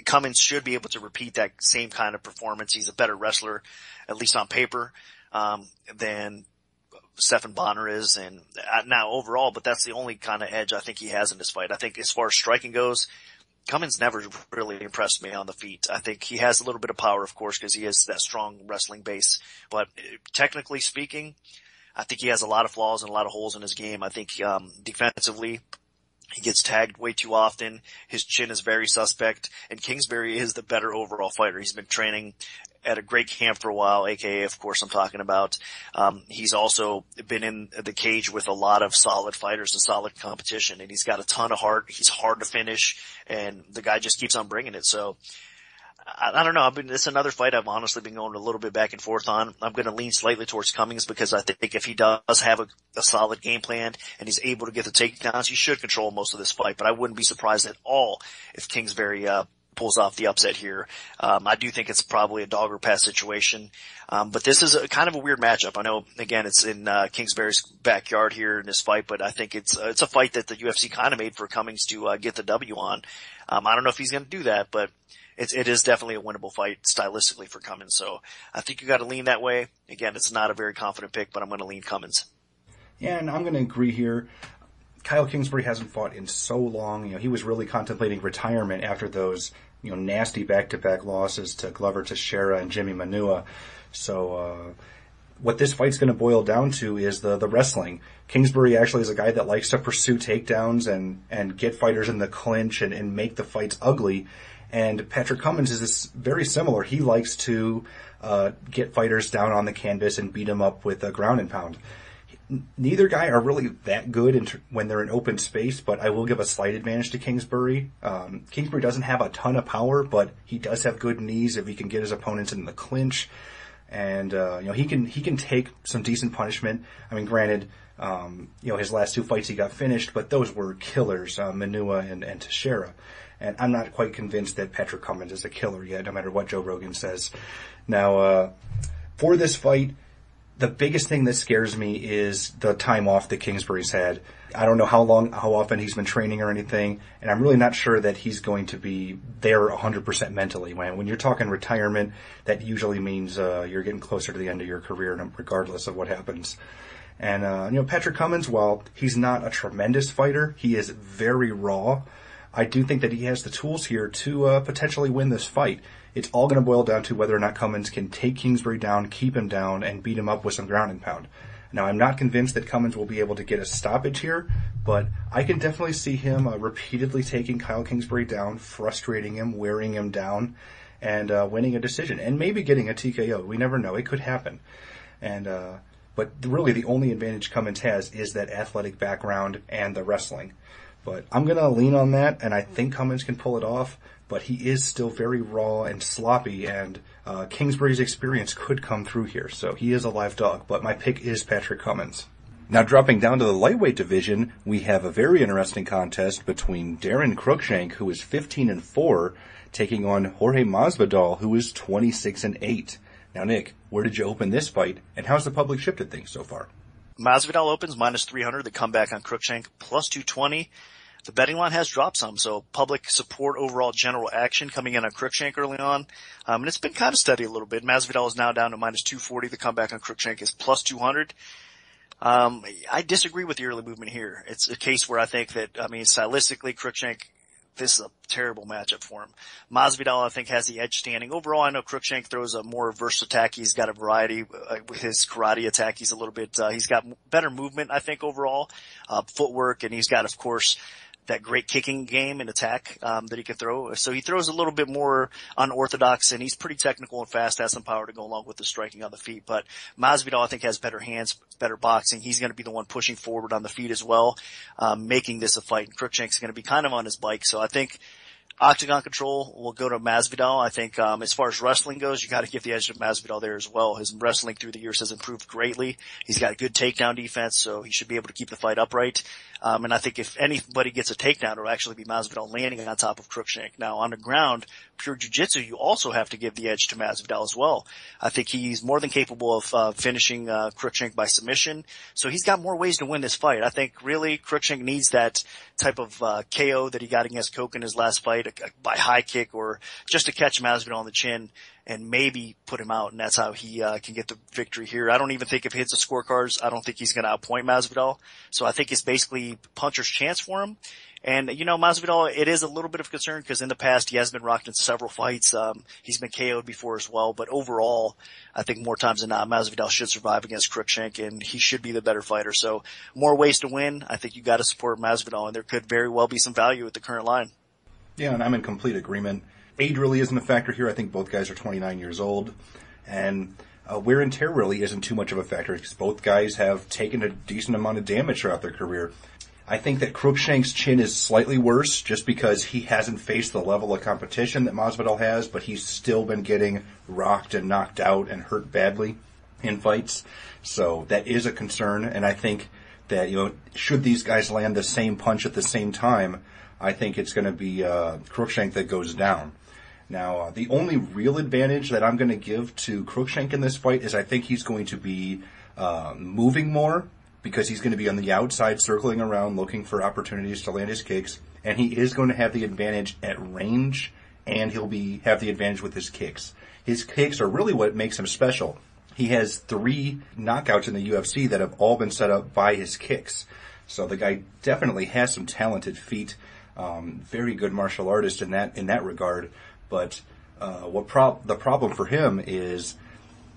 Cummins should be able to repeat that same kind of performance. He's a better wrestler, at least on paper, than Stephan Bonner is, and now overall, but that's the only kind of edge I think he has in this fight. I think as far as striking goes, Cummins never really impressed me on the feet. I think he has a little bit of power, of course, because he has that strong wrestling base, but technically speaking, I think he has a lot of flaws and a lot of holes in his game. I think, defensively, he gets tagged way too often. His chin is very suspect, and Kingsbury is the better overall fighter. He's been training at a great camp for a while, aka, of course, I'm talking about. He's also been in the cage with a lot of solid fighters and solid competition, and he's got a ton of heart. He's hard to finish, and the guy just keeps on bringing it. So, I don't know. It's another fight I've honestly been going a little bit back and forth on. I'm going to lean slightly towards Cummings because I think if he does have a solid game plan and he's able to get the takedowns, he should control most of this fight. But I wouldn't be surprised at all if Kingsbury pulls off the upset here. I do think it's probably a dog or pass situation. But this is kind of a weird matchup. I know, again, it's in Kingsbury's backyard here in this fight, but I think it's a fight that the UFC kind of made for Cummings to get the W on. I don't know if he's going to do that, but it is definitely a winnable fight stylistically for Cummins. So I think you got to lean that way. Again, it's not a very confident pick, but I'm going to lean Cummins. Yeah, and I'm going to agree here. Kyle Kingsbury hasn't fought in so long. He was really contemplating retirement after those, nasty back-to-back losses to Glover Teixeira and Jimmy Manua. So, what this fight's going to boil down to is the wrestling. Kingsbury actually is a guy that likes to pursue takedowns and get fighters in the clinch and make the fights ugly. And Patrick Cummins is very similar. He likes to get fighters down on the canvas and beat them up with a ground and pound. Neither guy are really that good when they're in open space, but I will give a slight advantage to Kingsbury. Kingsbury doesn't have a ton of power, but he does have good knees if he can get his opponents in the clinch. And he can take some decent punishment. I mean, granted, his last two fights he got finished, but those were killers, Manua and Teixeira. And I'm not quite convinced that Patrick Cummins is a killer yet, no matter what Joe Rogan says. Now, for this fight, the biggest thing that scares me is the time off that Kingsbury's had. I don't know how often he's been training or anything, and I'm really not sure that he's going to be there 100% mentally. When you're talking retirement, that usually means you're getting closer to the end of your career, regardless of what happens. And Patrick Cummins, while he's not a tremendous fighter, he is very raw. I do think that he has the tools here to potentially win this fight. It's all going to boil down to whether or not Cummins can take Kingsbury down, keep him down, and beat him up with some ground and pound. Now, I'm not convinced that Cummins will be able to get a stoppage here, but I can definitely see him repeatedly taking Kyle Kingsbury down, frustrating him, wearing him down, and winning a decision, and maybe getting a TKO. We never know. It could happen. But really the only advantage Cummins has is that athletic background and the wrestling. But I'm going to lean on that, and I think Cummins can pull it off. But he is still very raw and sloppy, and Kingsbury's experience could come through here. So he is a live dog, but my pick is Patrick Cummins. Now dropping down to the lightweight division, we have a very interesting contest between Darren Cruikshank, who is 15-4, taking on Jorge Masvidal, who is 26-8. Now, Nick, where did you open this fight, and how's the public shifted things so far? Masvidal opens -300. The comeback on Cruikshank +220. The betting line has dropped some, so public support overall general action coming in on Cruikshank early on. And it's been kind of steady a little bit. Masvidal is now down to -240. The comeback on Cruikshank is +200. I disagree with the early movement here. It's a case where I think that, stylistically, Cruikshank, this is a terrible matchup for him. Masvidal, I think, has the edge standing. Overall, I know Cruikshank throws a more reverse attack. He's got a variety with his karate attack. He's a little bit, he's got better movement, I think, overall, footwork, and he's got, of course, that great kicking game and attack that he can throw. So he throws a little bit more unorthodox, and he's pretty technical and fast, has some power to go along with the striking on the feet. But Masvidal, I think, has better hands, better boxing. He's going to be the one pushing forward on the feet as well, making this a fight. And Cruikshank's going to be kind of on his bike. So I think octagon control will go to Masvidal. I think as far as wrestling goes, you got to give the edge to Masvidal there as well. His wrestling through the years has improved greatly. He's got a good takedown defense, so he should be able to keep the fight upright. And I think if anybody gets a takedown, it'll actually be Masvidal landing on top of Cruikshank. Now, on the ground, pure jiu-jitsu, you also have to give the edge to Masvidal as well. I think he's more than capable of finishing Cruikshank by submission, so he's got more ways to win this fight. I think really Cruikshank needs that type of KO that he got against Koch in his last fight, by high kick or just to catch Masvidal on the chin and maybe put him out, and that's how he can get the victory here. I don't even think if he hits the scorecards, I don't think he's going to outpoint Masvidal. So I think it's basically puncher's chance for him. And, Masvidal, it is a little bit of concern because in the past he has been rocked in several fights. He's been KO'd before as well. But overall, I think more times than not, Masvidal should survive against Cruikshank, and he should be the better fighter. So more ways to win. I think you got to support Masvidal, and there could very well be some value at the current line. Yeah, and I'm in complete agreement. Age really isn't a factor here. I think both guys are 29 years old. And wear and tear really isn't too much of a factor because both guys have taken a decent amount of damage throughout their career. I think that Cruikshank's chin is slightly worse just because he hasn't faced the level of competition that Masvidal has, but he's still been getting rocked and knocked out and hurt badly in fights. So that is a concern, and I think that, should these guys land the same punch at the same time, I think it's going to be Cruikshank that goes down. Now, the only real advantage that I'm going to give to Cruikshank in this fight is I think he's going to be moving more because he's going to be on the outside circling around looking for opportunities to land his kicks, and he is going to have the advantage at range, and he'll have the advantage with his kicks. His kicks are really what makes him special. He has 3 knockouts in the UFC that have all been set up by his kicks. So the guy definitely has some talented feet, very good martial artist in that regard. But the problem for him is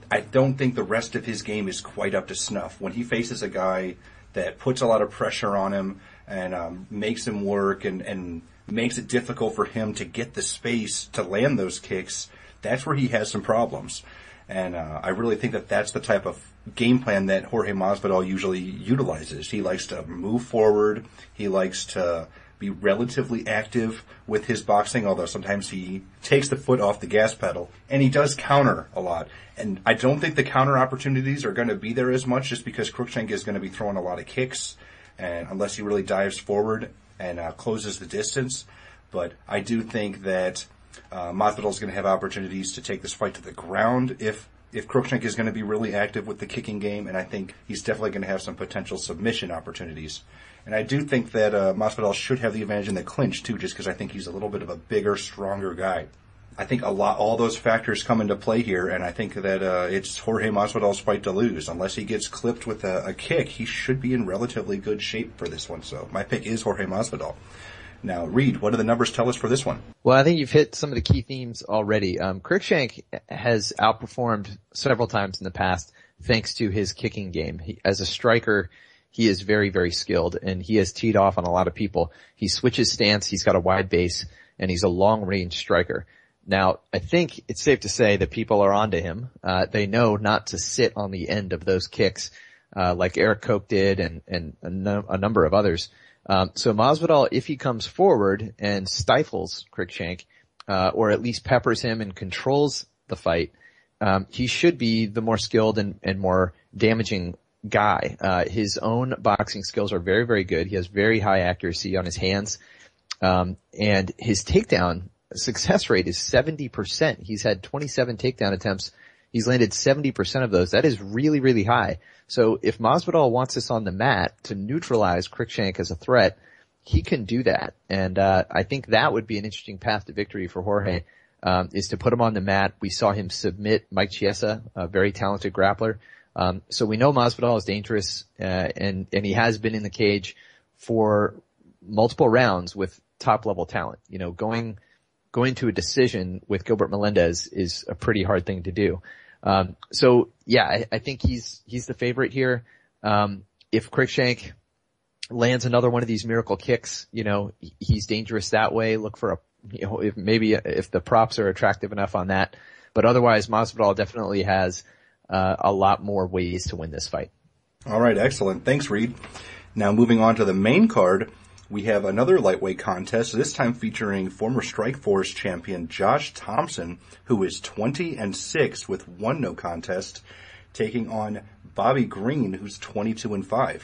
I don't think the rest of his game is quite up to snuff. When he faces a guy that puts a lot of pressure on him and makes him work and makes it difficult for him to get the space to land those kicks, that's where he has some problems. And I really think that that's the type of game plan that Jorge Masvidal usually utilizes. He likes to move forward. He likes to be relatively active with his boxing, although sometimes he takes the foot off the gas pedal. And he does counter a lot. And I don't think the counter opportunities are going to be there as much just because Cruikshank is going to be throwing a lot of kicks, and unless he really dives forward and closes the distance. But I do think that Masvidal is going to have opportunities to take this fight to the ground if Cruikshank is going to be really active with the kicking game, and I think he's definitely going to have some potential submission opportunities. And I do think that Masvidal should have the advantage in the clinch, too, just because I think he's a little bit of a bigger, stronger guy. I think all those factors come into play here, and I think that it's Jorge Masvidal's fight to lose. Unless he gets clipped with a kick, he should be in relatively good shape for this one. So my pick is Jorge Masvidal. Now, Reed, what do the numbers tell us for this one? Well, I think you've hit some of the key themes already. Cruikshank has outperformed several times in the past thanks to his kicking game. As a striker, he is very, very skilled, and he has teed off on a lot of people. He switches stance, he's got a wide base, and he's a long-range striker. Now, I think it's safe to say that people are onto him. They know not to sit on the end of those kicks like Eric Koch did and a number of others. So Masvidal, if he comes forward and stifles Cruikshank, or at least peppers him and controls the fight, he should be the more skilled and more damaging guy. His own boxing skills are very, very good. He has very high accuracy on his hands. And his takedown success rate is 70%. He's had 27 takedown attempts. He's landed 70% of those. That is really, really high. So if Masvidal wants us on the mat to neutralize Cruikshank as a threat, he can do that. And I think that would be an interesting path to victory for Jorge, is to put him on the mat. We saw him submit Mike Chiesa, a very talented grappler. So we know Masvidal is dangerous, and he has been in the cage for multiple rounds with top-level talent. You know, going to a decision with Gilbert Melendez is a pretty hard thing to do. So yeah, I think he's the favorite here. If Cruikshank lands another one of these miracle kicks, you know, he's dangerous that way. Look for if the props are attractive enough on that. But otherwise, Masvidal definitely has a lot more ways to win this fight. All right, excellent. Thanks, Reed. Now moving on to the main card, we have another lightweight contest, this time featuring former Strikeforce champion Josh Thompson, who is 20-6 with 1 no contest, taking on Bobby Green, who's 22-5.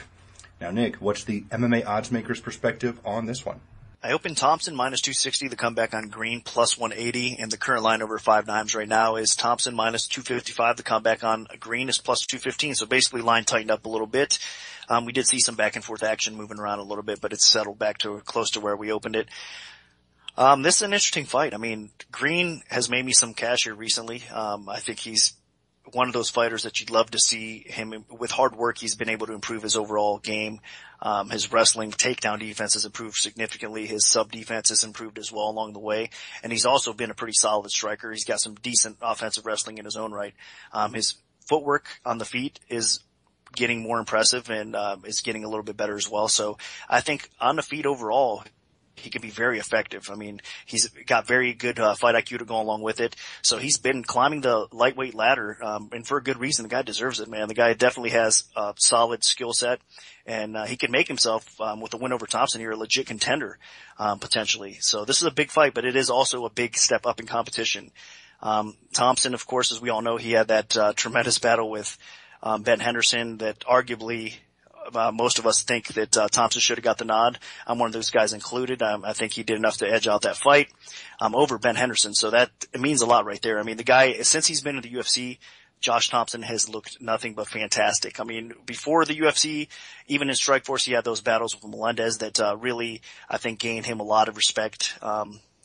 Now, Nick, what's the MMA oddsmaker's perspective on this one? I opened Thompson minus 260, the comeback on Green plus 180, and the current line over 5 dimes right now is Thompson minus 255, the comeback on Green is plus 215, so basically line tightened up a little bit. We did see some back and forth action moving around a little bit, but it's settled back to close to where we opened it. This is an interesting fight. I mean, Green has made me some cash here recently. I think he's one of those fighters that you'd love to see him with hard work. He's been able to improve his overall game. His wrestling takedown defense has improved significantly. His sub defense has improved as well along the way. And he's also been a pretty solid striker. He's got some decent offensive wrestling in his own right. His footwork on the feet is getting more impressive and, is getting a little bit better as well. So I think on the feet overall, he can be very effective. I mean, he's got very good fight IQ to go along with it. So he's been climbing the lightweight ladder, and for a good reason. The guy deserves it, man. The guy definitely has a solid skill set, and he can make himself, with a win over Thompson here, a legit contender, potentially. So this is a big fight, but it is also a big step up in competition. Thompson, of course, as we all know, he had that tremendous battle with Ben Henderson that arguably most of us think that Thompson should have got the nod. I'm one of those guys included. I think he did enough to edge out that fight over Ben Henderson. So that it means a lot right there. I mean, the guy, since he's been in the UFC, Josh Thompson has looked nothing but fantastic. I mean, before the UFC, even in Strikeforce, he had those battles with Melendez that really, I think, gained him a lot of respect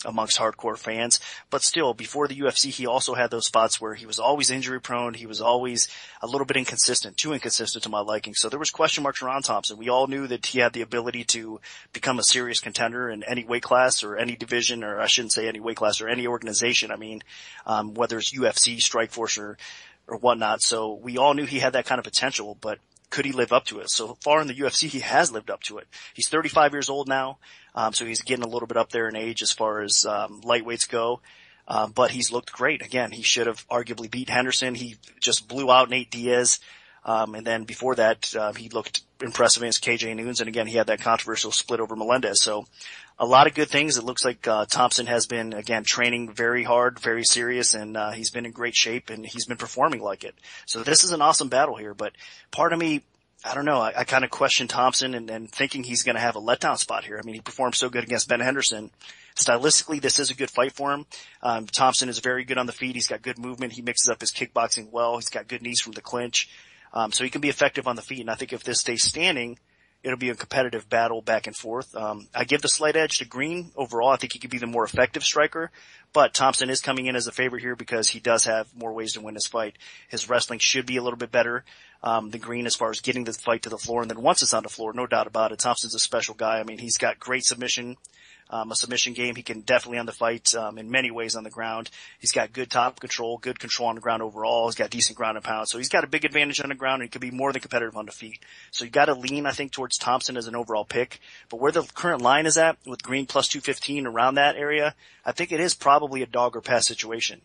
amongst hardcore fans. But still, before the UFC, he also had those spots where he was always injury prone. He was always a little bit inconsistent, too inconsistent to my liking. So there was question marks around Thompson. We all knew that he had the ability to become a serious contender in any weight class or any division, or I shouldn't say any weight class or any organization. I mean, whether it's UFC, Strikeforce, or whatnot. So we all knew he had that kind of potential, but could he live up to it? So far in the UFC, he has lived up to it. He's 35 years old now. So he's getting a little bit up there in age as far as, lightweights go. But he's looked great. Again, he should have arguably beat Henderson. He just blew out Nate Diaz. And then before that, he looked impressive against KJ Noons. And again, he had that controversial split over Melendez. So a lot of good things. It looks like, Thompson has been, again, training very hard, very serious, and, he's been in great shape and he's been performing like it. So this is an awesome battle here, but part of me, I don't know, I kind of question Thompson and thinking he's going to have a letdown spot here. I mean, he performed so good against Ben Henderson. Stylistically, this is a good fight for him. Thompson is very good on the feet. He's got good movement. He mixes up his kickboxing well. He's got good knees from the clinch. So he can be effective on the feet. And I think if this stays standing, it'll be a competitive battle back and forth. I give the slight edge to Green overall. I think he could be the more effective striker, but Thompson is coming in as a favorite here because he does have more ways to win this fight. His wrestling should be a little bit better than Green as far as getting the fight to the floor. And then once it's on the floor, no doubt about it, Thompson's a special guy. I mean, he's got great submission game. He can definitely on the fight, in many ways on the ground. He's got good top control, good control on the ground overall. He's got decent ground and pound. So he's got a big advantage on the ground and he could be more than competitive on the feet. So you got to lean, I think, towards Thompson as an overall pick. But where the current line is at with Green plus 215 around that area, I think it is probably a dog or pass situation.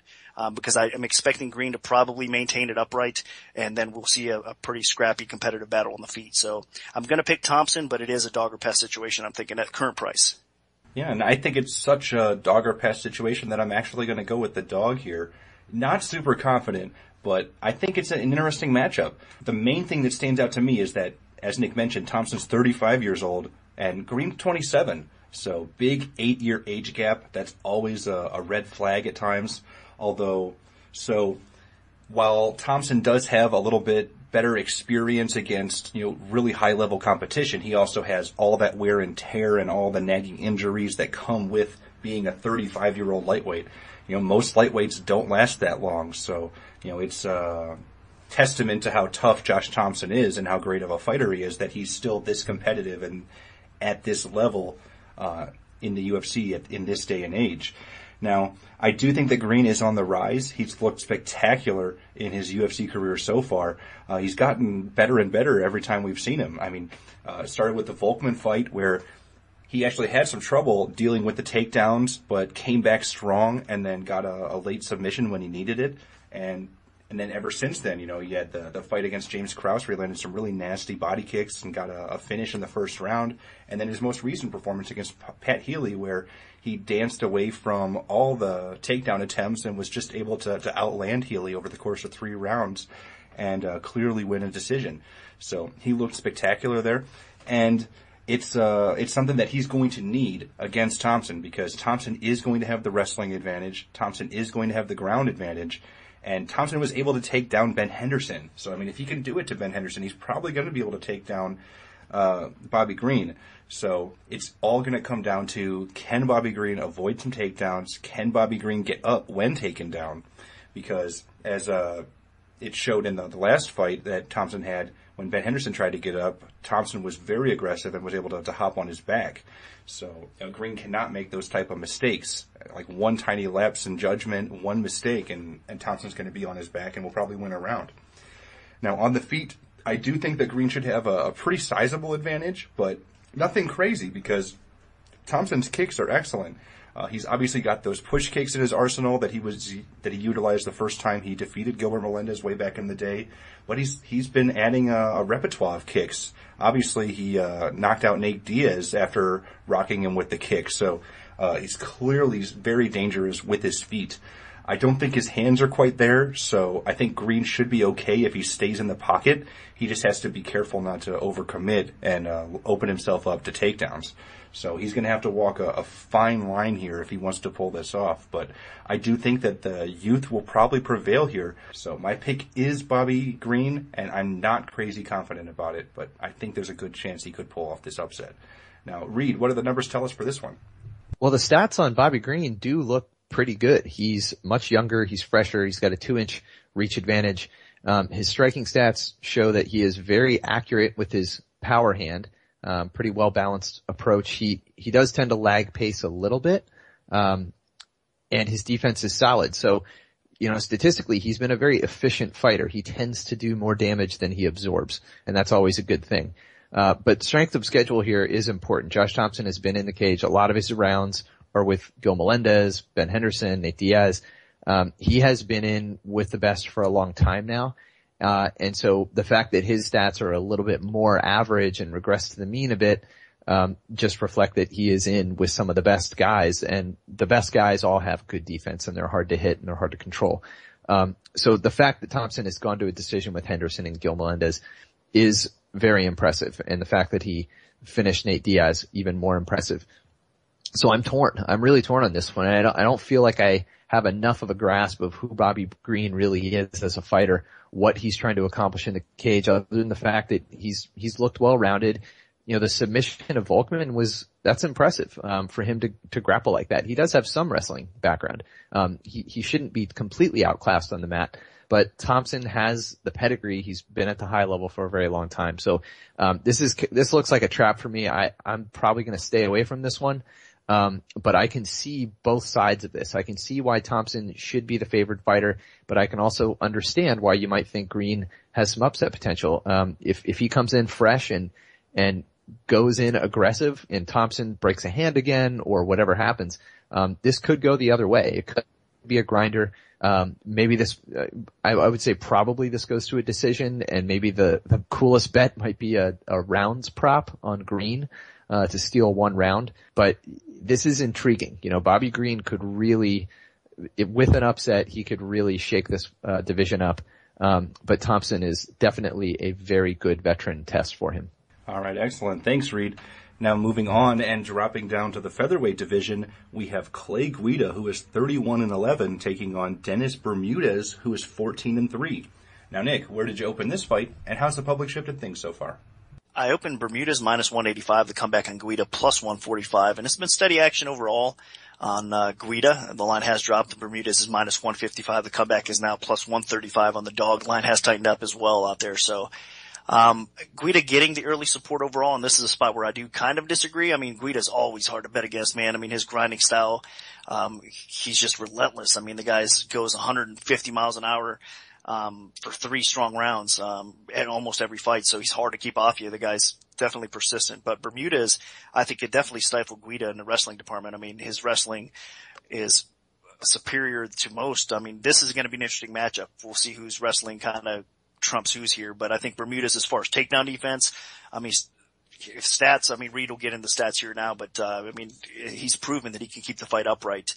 Because I am expecting Green to probably maintain it upright, and then we'll see a pretty scrappy competitive battle on the feet. So I'm going to pick Thompson, but it is a dog or pass situation, I'm thinking, at current price. Yeah, and I think it's such a dog or pass situation that I'm actually going to go with the dog here. Not super confident, but I think it's an interesting matchup. The main thing that stands out to me is that, as Nick mentioned, Thompson's 35 years old and Green's 27. So big 8-year age gap. That's always a red flag at times. Although, so while Thompson does have a little bit better experience against, really high level competition, he also has all that wear and tear and all the nagging injuries that come with being a 35-year-old lightweight. Most lightweights don't last that long. So, it's a testament to how tough Josh Thompson is and how great of a fighter he is that he's still this competitive and at this level, in the UFC in this day and age. Now, I do think that Green is on the rise. He's looked spectacular in his UFC career so far. He's gotten better and better every time we've seen him. I mean, started with the Volkmann fight where he actually had some trouble dealing with the takedowns, but came back strong and then got a late submission when he needed it. And then ever since then, he had the fight against James Krause where he landed some really nasty body kicks and got a finish in the first round. And then his most recent performance against Pat Healy where he danced away from all the takedown attempts and was just able to outland Healy over the course of 3 rounds and clearly win a decision. So he looked spectacular there. And it's something that he's going to need against Thompson because Thompson is going to have the wrestling advantage. Thompson is going to have the ground advantage. And Thompson was able to take down Ben Henderson. So, I mean, if he can do it to Ben Henderson, he's probably going to be able to take down Bobby Green. So it's all going to come down to, can Bobby Green avoid some takedowns? Can Bobby Green get up when taken down? Because as it showed in the last fight that Thompson had, when Ben Henderson tried to get up, Thompson was very aggressive and was able to hop on his back. So Green cannot make those type of mistakes. Like one tiny lapse in judgment, one mistake, and Thompson's going to be on his back and will probably win a round. Now, on the feet, I do think that Green should have a pretty sizable advantage, but nothing crazy because Thompson's kicks are excellent. He's obviously got those push kicks in his arsenal that he utilized the first time he defeated Gilbert Melendez way back in the day. But he's been adding a repertoire of kicks. Obviously, he knocked out Nate Diaz after rocking him with the kick. So he's clearly very dangerous with his feet. I don't think his hands are quite there, so I think Green should be okay if he stays in the pocket. He just has to be careful not to overcommit and open himself up to takedowns. So he's going to have to walk a fine line here if he wants to pull this off. But I do think that the youth will probably prevail here. So my pick is Bobby Green, and I'm not crazy confident about it, but I think there's a good chance he could pull off this upset. Now, Reed, what do the numbers tell us for this one? Well, the stats on Bobby Green do look pretty good. He's much younger, he's fresher, he's got a 2-inch reach advantage. His striking stats show that he is very accurate with his power hand. Pretty well balanced approach. He does tend to lag pace a little bit, and his defense is solid. So, statistically, he's been a very efficient fighter. He tends to do more damage than he absorbs, and that's always a good thing. But strength of schedule here is important. Josh Thompson has been in the cage. A lot of his rounds are with Gil Melendez, Ben Henderson, Nate Diaz. He has been in with the best for a long time now. And so the fact that his stats are a little bit more average and regress to the mean a bit, just reflect that he is in with some of the best guys, and the best guys all have good defense and they're hard to hit and they're hard to control. So the fact that Thompson has gone to a decision with Henderson and Gil Melendez is very impressive. And the fact that he finished Nate Diaz, even more impressive. So I'm torn. I'm really torn on this one. I don't feel like I have enough of a grasp of who Bobby Green really is as a fighter, what he's trying to accomplish in the cage, other than the fact that he's looked well rounded. The submission of Volkman that's impressive, for him to grapple like that. He does have some wrestling background. He shouldn't be completely outclassed on the mat, but Thompson has the pedigree. He's been at the high level for a very long time. So, this looks like a trap for me. I'm probably going to stay away from this one. But I can see both sides of this. I can see why Thompson should be the favored fighter, but I can also understand why you might think Green has some upset potential. If he comes in fresh and goes in aggressive and Thompson breaks a hand again or whatever happens, this could go the other way. It could be a grinder. Maybe this, I would say probably this goes to a decision, and maybe the coolest bet might be a rounds prop on Green, to steal one round. But this is intriguing. Bobby Green could really, with an upset, he could really shake this division up. But Thompson is definitely a very good veteran test for him. All right, excellent. Thanks, Reed. Now moving on and dropping down to the featherweight division, we have Clay Guida, who is 31-11, taking on Dennis Bermudez, who is 14-3. Now, Nick, where did you open this fight, and how's the public shifted things so far? I opened Bermudez minus 185, the comeback on Guida plus 145, and it's been steady action overall on Guida. The line has dropped. The Bermudez is minus 155. The comeback is now plus 135 on the dog. Line has tightened up as well out there. So Guida getting the early support overall, and this is a spot where I do kind of disagree. I mean, Guida's always hard to bet against, man. I mean, his grinding style, he's just relentless. I mean, the guy goes 150 miles an hour for 3 strong rounds at almost every fight, so he's hard to keep off you. The guy's definitely persistent. But Bermudez, I think, could definitely stifle Guida in the wrestling department. I mean, his wrestling is superior to most. I mean, this is going to be an interesting matchup. We'll see whose wrestling kind of trumps who's here. But I think Bermudez, as far as takedown defense, I mean, stats, I mean, Reed will get into stats here now, but I mean, he's proven that he can keep the fight upright.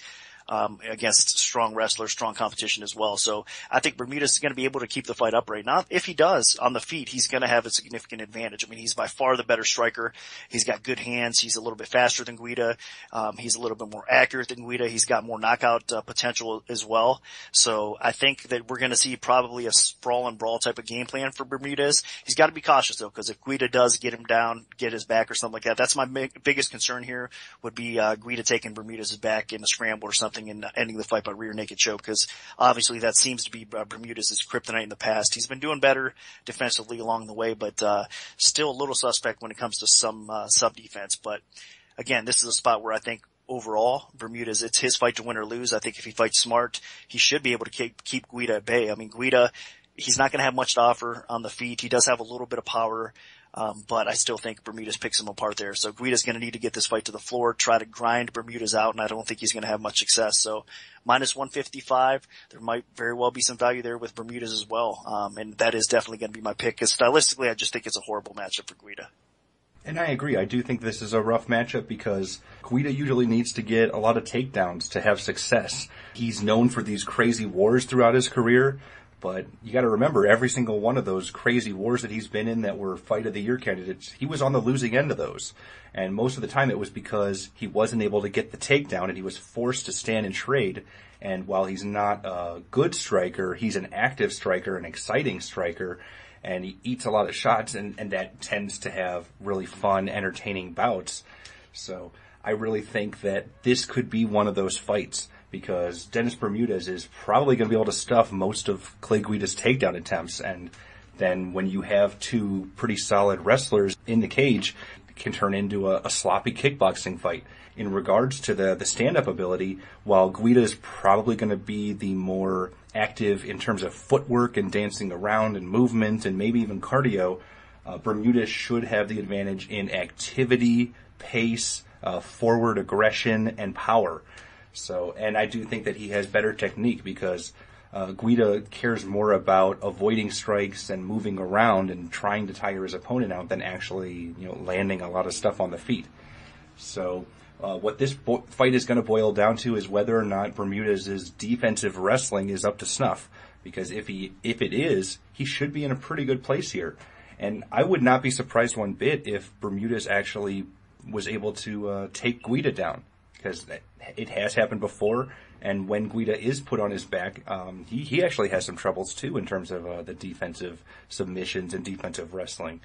against strong wrestlers, strong competition as well. So I think Bermudez is going to be able to keep the fight upright. Now, if he does on the feet, he's going to have a significant advantage. I mean, he's by far the better striker. He's got good hands. He's a little bit faster than Guida. He's a little bit more accurate than Guida. He's got more knockout potential as well. So I think that we're going to see probably a sprawl and brawl type of game plan for Bermudez. He's got to be cautious though, because if Guida does get him down, get his back or something like that, that's my biggest concern here would be Guida taking Bermudez's back in a scramble or something and ending the fight by rear naked choke, because obviously that seems to be Bermudez's kryptonite in the past. He's been doing better defensively along the way, but still a little suspect when it comes to some sub-defense. But again, this is a spot where I think overall, Bermudez, it's his fight to win or lose. I think if he fights smart, he should be able to keep Guida at bay. I mean, Guida, he's not going to have much to offer on the feet. He does have a little bit of power, but I still think Bermudez picks him apart there. So Guida's going to need to get this fight to the floor, try to grind Bermudez out, and I don't think he's going to have much success. So minus 155, there might very well be some value there with Bermudez as well. And that is definitely going to be my pick, because stylistically, I just think it's a horrible matchup for Guida. And I agree. I do think this is a rough matchup because Guida usually needs to get a lot of takedowns to have success. He's known for these crazy wars throughout his career, but you got to remember every single one of those crazy wars that he's been in that were Fight of the Year candidates, he was on the losing end of those. And most of the time it was because he wasn't able to get the takedown and he was forced to stand and trade. And while he's not a good striker, he's an active striker, an exciting striker. And he eats a lot of shots, and that tends to have really fun, entertaining bouts. So I really think that this could be one of those fights, because Dennis Bermudez is probably going to be able to stuff most of Clay Guida's takedown attempts. And then when you have two pretty solid wrestlers in the cage, it can turn into a sloppy kickboxing fight. In regards to the stand-up ability, while Guida is probably going to be the more active in terms of footwork and dancing around and movement and maybe even cardio, Bermudez should have the advantage in activity, pace, forward aggression, and power. So, and I do think that he has better technique because Guida cares more about avoiding strikes and moving around and trying to tire his opponent out than actually, landing a lot of stuff on the feet. So what this fight is going to boil down to is whether or not Bermudez's defensive wrestling is up to snuff. Because if it is, he should be in a pretty good place here. And I would not be surprised one bit if Bermudez actually was able to take Guida down, because it has happened before. And when Guida is put on his back, he actually has some troubles too in terms of the defensive submissions and defensive wrestling.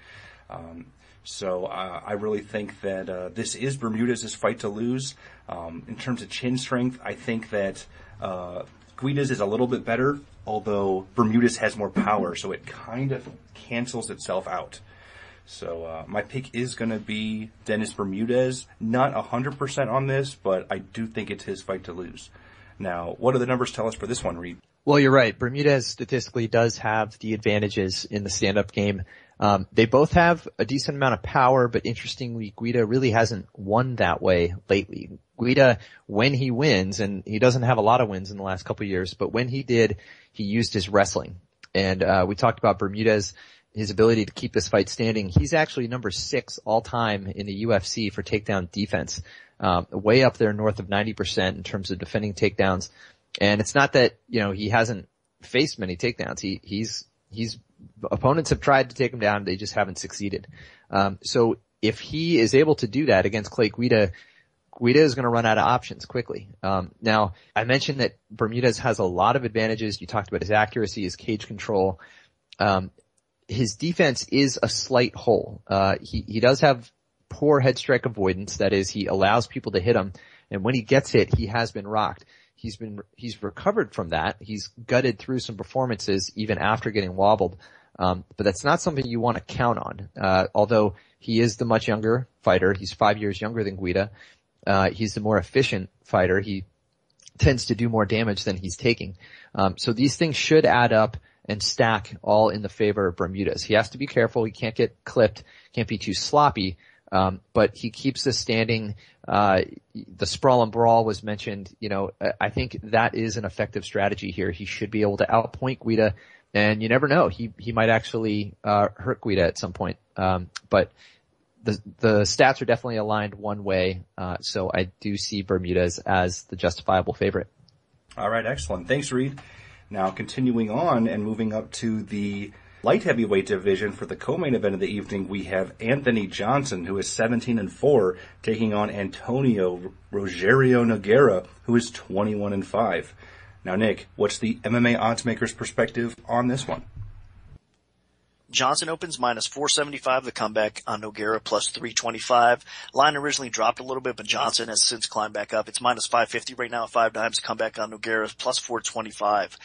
So I really think that this is Bermudez's fight to lose. In terms of chin strength, I think that Guida's is a little bit better, although Bermudez has more power, so it kind of cancels itself out. So my pick is going to be Dennis Bermudez. Not 100% on this, but I do think it's his fight to lose. Now, what do the numbers tell us for this one, Reed? Well, you're right. Bermudez statistically does have the advantages in the stand-up game. They both have a decent amount of power, but interestingly, Guida really hasn't won that way lately. Guida, when he wins, and he doesn't have a lot of wins in the last couple of years, but when he did, he used his wrestling. And we talked about Bermudez, his ability to keep this fight standing. He's actually number 6 all time in the UFC for takedown defense, way up there north of 90% in terms of defending takedowns. And it's not that, he hasn't faced many takedowns. He's opponents have tried to take him down. They just haven't succeeded. So if he is able to do that against Clay Guida, Guida is going to run out of options quickly. Now, I mentioned that Bermudez has a lot of advantages. You talked about his accuracy, his cage control. His defense is a slight hole. He does have poor head strike avoidance. That is, he allows people to hit him. And when he gets hit, he has been rocked. He's recovered from that. He's gutted through some performances even after getting wobbled. But that's not something you want to count on. Although he is the much younger fighter. He's 5 years younger than Guida. He's the more efficient fighter. He tends to do more damage than he's taking. So these things should add up and stack all in the favor of Bermudez. He has to be careful. He can't get clipped, can't be too sloppy. But he keeps this standing. The sprawl and brawl was mentioned. I think that is an effective strategy here. He should be able to outpoint Guida, and you never know. He might actually hurt Guida at some point. But the stats are definitely aligned one way, so I do see Bermudez as the justifiable favorite. All right, excellent. Thanks, Reed. Now, continuing on and moving up to the light heavyweight division for the co-main event of the evening, we have Anthony Johnson, who is 17-4, taking on Antonio Rogerio Nogueira, who is 21-5. Now, Nick, what's the MMA oddsmaker's perspective on this one? Johnson opens minus 475, the comeback on Nogueira plus 325. Line originally dropped a little bit, but Johnson has since climbed back up. It's minus 550 right now at 5 dimes. Comeback on Nogueira plus 425.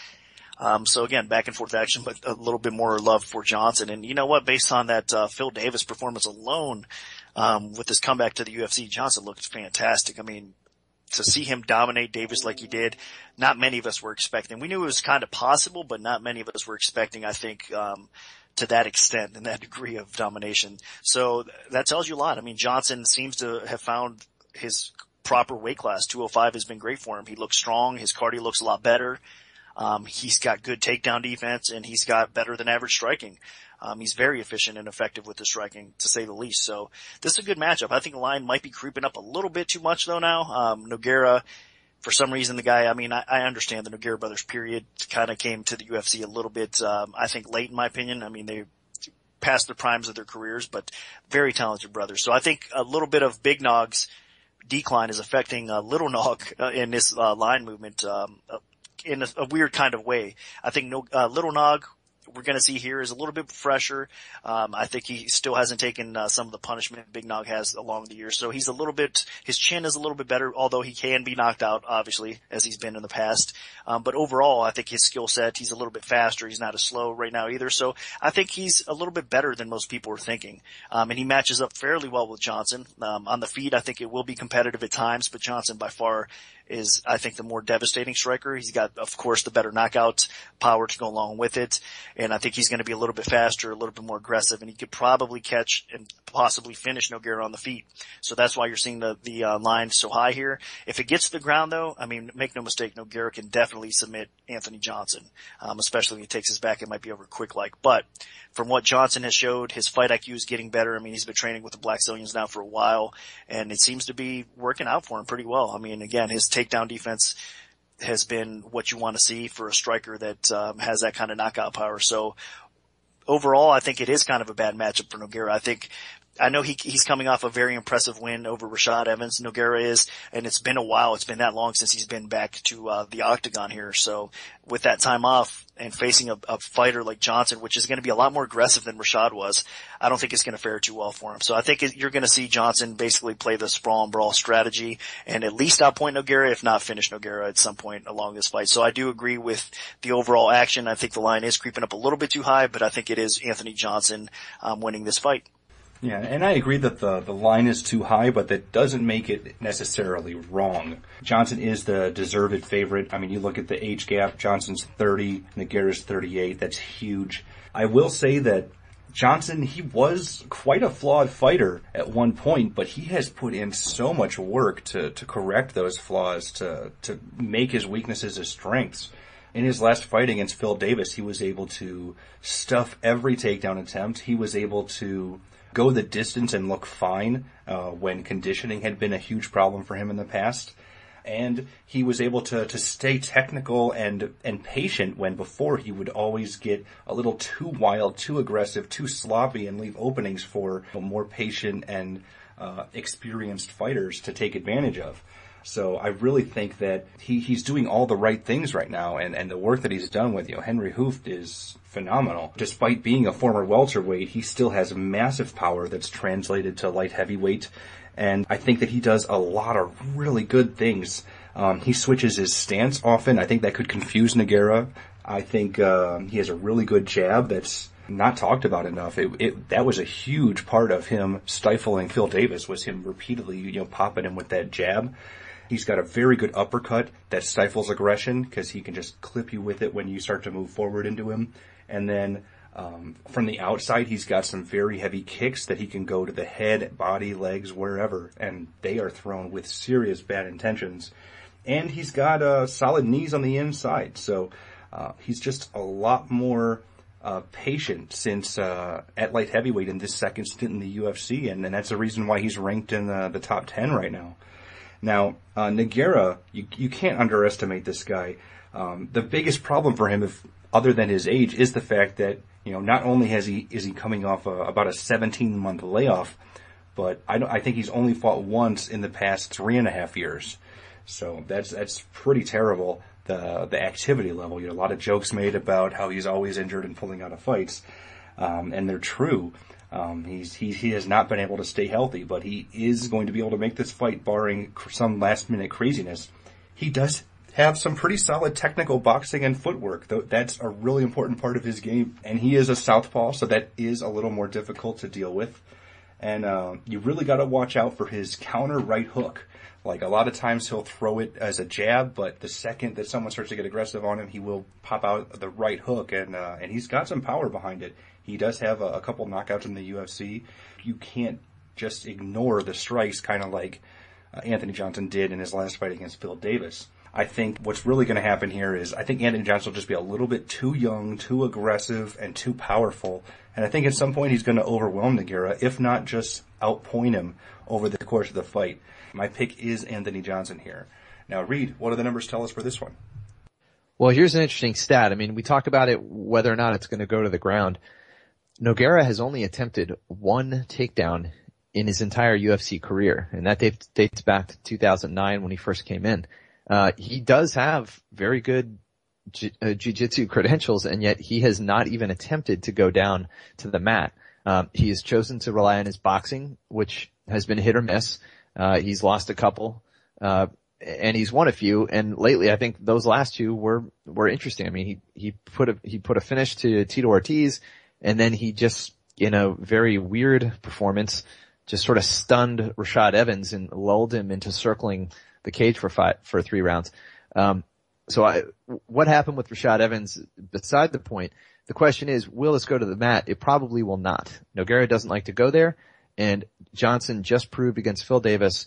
So again, back and forth action, but a little bit more love for Johnson. And you know what? Based on that, Phil Davis performance alone, with his comeback to the UFC, Johnson looked fantastic. I mean, to see him dominate Davis like he did, not many of us were expecting. We knew it was kind of possible, but not many of us were expecting, I think, to that extent and that degree of domination. So that tells you a lot. I mean, Johnson seems to have found his proper weight class. 205 has been great for him. He looks strong. His cardio looks a lot better. He's got good takedown defense, and he's got better than average striking. He's very efficient and effective with the striking, to say the least. So this is a good matchup. I think the line might be creeping up a little bit too much though now. Nogueira, for some reason, the guy, I mean, I understand the Nogueira brothers period kind of came to the UFC a little bit, I think late in my opinion. I mean, they passed the primes of their careers, but very talented brothers. So I think a little bit of Big Nog's decline is affecting Little Nog in this line movement in a weird kind of way. I think Little Nog, we're going to see here, is a little bit fresher. I think he still hasn't taken some of the punishment Big Nog has along the years. So he's a little bit, his chin is a little bit better, although he can be knocked out, obviously, as he's been in the past. But overall, I think his skill set, he's a little bit faster. He's not as slow right now either. So I think he's a little bit better than most people are thinking. And he matches up fairly well with Johnson. On the feet, I think it will be competitive at times, but Johnson by far is, I think, the more devastating striker. He's got, of course, the better knockout power to go along with it. And I think he's going to be a little bit faster, a little bit more aggressive, and he could probably catch and possibly finish Nogueira on the feet. So that's why you're seeing the line so high here. If it gets to the ground though, I mean, make no mistake, Nogueira can definitely submit Anthony Johnson. Especially when he takes his back, it might be over quick like. But from what Johnson has showed, his fight IQ is getting better. I mean, he's been training with the Black Stallions now for a while, and it seems to be working out for him pretty well. I mean, again, his takedown defense has been what you want to see for a striker that has that kind of knockout power. So overall, I think it is kind of a bad matchup for Nogueira. I know he's coming off a very impressive win over Rashad Evans, Nogueira is, and it's been a while. It's been that long since he's been back to the octagon here. So with that time off and facing a fighter like Johnson, which is going to be a lot more aggressive than Rashad was, I don't think it's going to fare too well for him. So I think you're going to see Johnson basically play the sprawl and brawl strategy and at least outpoint Nogueira, if not finish Nogueira at some point along this fight. So I do agree with the overall action. I think the line is creeping up a little bit too high, but I think it is Anthony Johnson winning this fight. Yeah, and I agree that the line is too high, but that doesn't make it necessarily wrong. Johnson is the deserved favorite. I mean, you look at the age gap, Johnson's 30, Nogueira's 38. That's huge. I will say that Johnson, he was quite a flawed fighter at one point, but he has put in so much work to correct those flaws, to make his weaknesses his strengths. In his last fight against Phil Davis, he was able to stuff every takedown attempt. He was able to go the distance and look fine when conditioning had been a huge problem for him in the past. And he was able to stay technical and patient when before he would always get a little too wild, too aggressive, too sloppy and leave openings for more patient and experienced fighters to take advantage of. So I really think that he's doing all the right things right now, and the work that he's done with, Henry Hooft is phenomenal. Despite being a former welterweight, he still has massive power that's translated to light heavyweight, and I think that he does a lot of really good things. He switches his stance often. I think that could confuse Nogueira. I think he has a really good jab that's not talked about enough. That was a huge part of him stifling Phil Davis, was him repeatedly, popping him with that jab. He's got a very good uppercut that stifles aggression because he can just clip you with it when you start to move forward into him. And then from the outside, he's got some very heavy kicks that he can go to the head, body, legs, wherever, and they are thrown with serious bad intentions. And he's got solid knees on the inside, so he's just a lot more patient since at light heavyweight in this second stint in the UFC, and that's the reason why he's ranked in the top 10 right now. Now, Nogueira, you can't underestimate this guy. The biggest problem for him, other than his age, is the fact that, not only is he coming off about a 17-month layoff, but I think he's only fought once in the past 3.5 years. So that's pretty terrible. The activity level. A lot of jokes made about how he's always injured and pulling out of fights, and they're true. He has not been able to stay healthy, but he is going to be able to make this fight, barring some last-minute craziness. He does have some pretty solid technical boxing and footwork, though that's a really important part of his game. And he is a southpaw, so that is a little more difficult to deal with. And you really got to watch out for his counter right hook. Like, a lot of times he'll throw it as a jab, but the second that someone starts to get aggressive on him, he will pop out the right hook, and he's got some power behind it. He does have a couple knockouts in the UFC. You can't just ignore the strikes, kind of like Anthony Johnson did in his last fight against Phil Davis. I think what's really going to happen here is I think Anthony Johnson will just be a little bit too young, too aggressive, and too powerful. And I think at some point he's going to overwhelm Nogueira, if not just outpoint him over the course of the fight. My pick is Anthony Johnson here. Now, Reed, what do the numbers tell us for this one? Well, here's an interesting stat. I mean, we talk about it, whether or not it's going to go to the ground. Nogueira has only attempted one takedown in his entire UFC career, and that dates back to 2009 when he first came in. He does have very good jiu-jitsu credentials, and yet he has not even attempted to go down to the mat. He has chosen to rely on his boxing, which has been hit or miss. He's lost a couple, and he's won a few. And lately, I think those last two were interesting. I mean, he put a finish to Tito Ortiz, and then he just, in a very weird performance, just sort of stunned Rashad Evans and lulled him into circling the cage for 3 rounds. What happened with Rashad Evans, beside the point, the question is, will this go to the mat? It probably will not. Nogueira doesn't like to go there, and Johnson just proved against Phil Davis.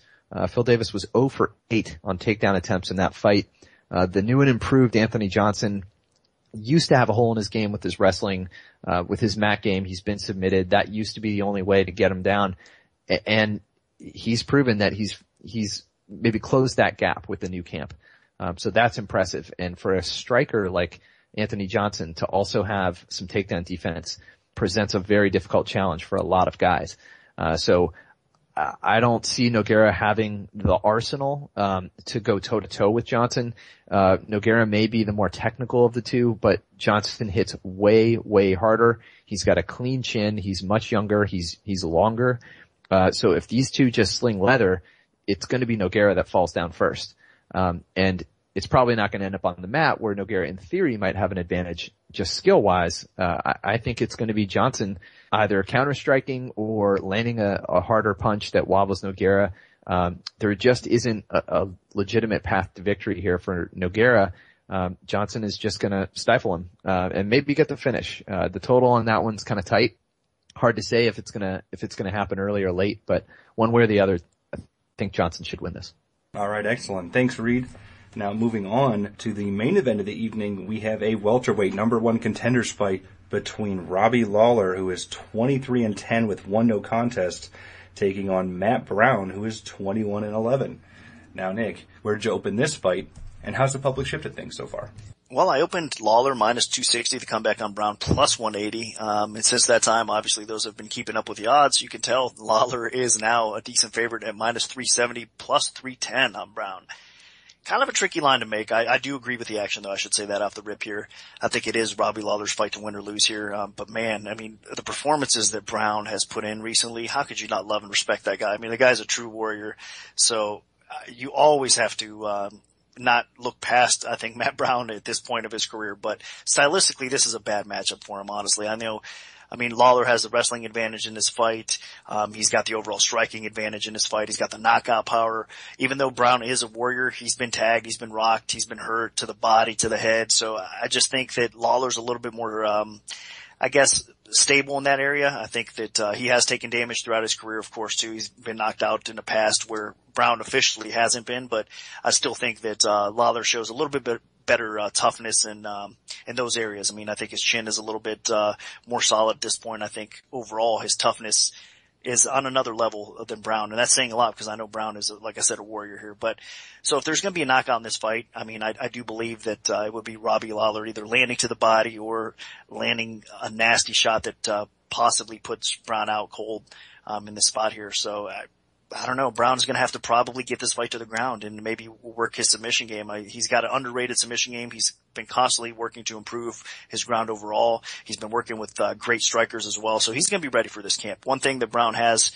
Phil Davis was 0 for 8 on takedown attempts in that fight. The new and improved Anthony Johnson used to have a hole in his game with his wrestling, with his mat game. He's been submitted. That used to be the only way to get him down. And he's proven that he's maybe closed that gap with the new camp. So that's impressive. And for a striker like Anthony Johnson to also have some takedown defense presents a very difficult challenge for a lot of guys. So I don't see Nogueira having the arsenal to go toe-to-toe with Johnson. Nogueira may be the more technical of the two, but Johnson hits way, way harder. He's got a clean chin. He's much younger. He's longer. So if these two just sling leather, it's going to be Nogueira that falls down first. And it's probably not going to end up on the mat, where Nogueira in theory might have an advantage just skill-wise. I think it's going to be Johnson either counter-striking or landing a harder punch that wobbles Nogueira. There just isn't a legitimate path to victory here for Nogueira. Johnson is just going to stifle him, and maybe get the finish. The total on that one's kind of tight. Hard to say if it's going to happen early or late, but one way or the other, I think Johnson should win this. All right, excellent. Thanks, Reed. Now, moving on to the main event of the evening, we have a welterweight #1 contenders fight between Robbie Lawler, who is 23-10 with 1 no contest, taking on Matt Brown, who is 21-11. Now, Nick, where did you open this fight, and how's the public shifted things so far? Well, I opened Lawler minus 260 to come back on Brown plus 180. And since that time, obviously those have been keeping up with the odds. You can tell Lawler is now a decent favorite at minus 370 plus 310 on Brown. Kind of a tricky line to make. I do agree with the action, though. I should say that off the rip here. I think it is Robbie Lawler's fight to win or lose here. But man, I mean, the performances that Brown has put in recently, how could you not love and respect that guy? I mean, the guy's a true warrior. So you always have to, not look past, I think, Matt Brown at this point of his career, but stylistically, this is a bad matchup for him, honestly. I mean, Lawler has the wrestling advantage in this fight. He's got the overall striking advantage in this fight. He's got the knockout power. Even though Brown is a warrior, he's been tagged, he's been rocked, he's been hurt to the body, to the head. So I just think that Lawler's a little bit more, stable in that area. I think that he has taken damage throughout his career, of course, too. He's been knocked out in the past where Brown officially hasn't been, but I still think that Lawler shows a little bit better toughness in those areas. I mean, I think his chin is a little bit more solid at this point. I think overall his toughness is on another level than Brown, and that's saying a lot because I know Brown is, like I said, a warrior here. But so if there's going to be a knockout in this fight, I mean, I do believe that it would be Robbie Lawler either landing to the body or landing a nasty shot that possibly puts Brown out cold in this spot here. So I don't know. Brown's going to have to probably get this fight to the ground and maybe work his submission game. He's got an underrated submission game. He's been constantly working to improve his ground overall. He's been working with great strikers as well. So he's going to be ready for this camp. One thing that Brown has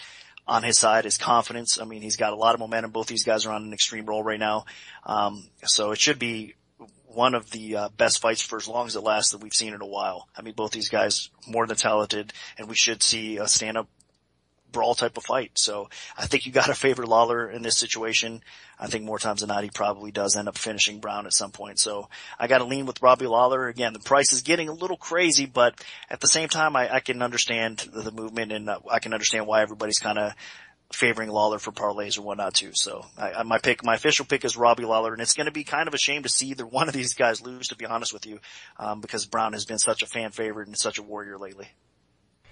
on his side is confidence. I mean, he's got a lot of momentum. Both these guys are on an extreme roll right now. So it should be one of the best fights for as long as it lasts that we've seen in a while. I mean, both these guys more than talented, and we should see a stand-up brawl type of fight. So I think you got to favor Lawler in this situation. I think more times than not he probably does end up finishing Brown at some point. So I got to lean with Robbie Lawler. Again, the price is getting a little crazy, but at the same time I can understand the movement, and I can understand why everybody's kind of favoring Lawler for parlays or whatnot too. So my official pick is Robbie Lawler, and it's going to be kind of a shame to see either one of these guys lose, to be honest with you, because Brown has been such a fan favorite and such a warrior lately.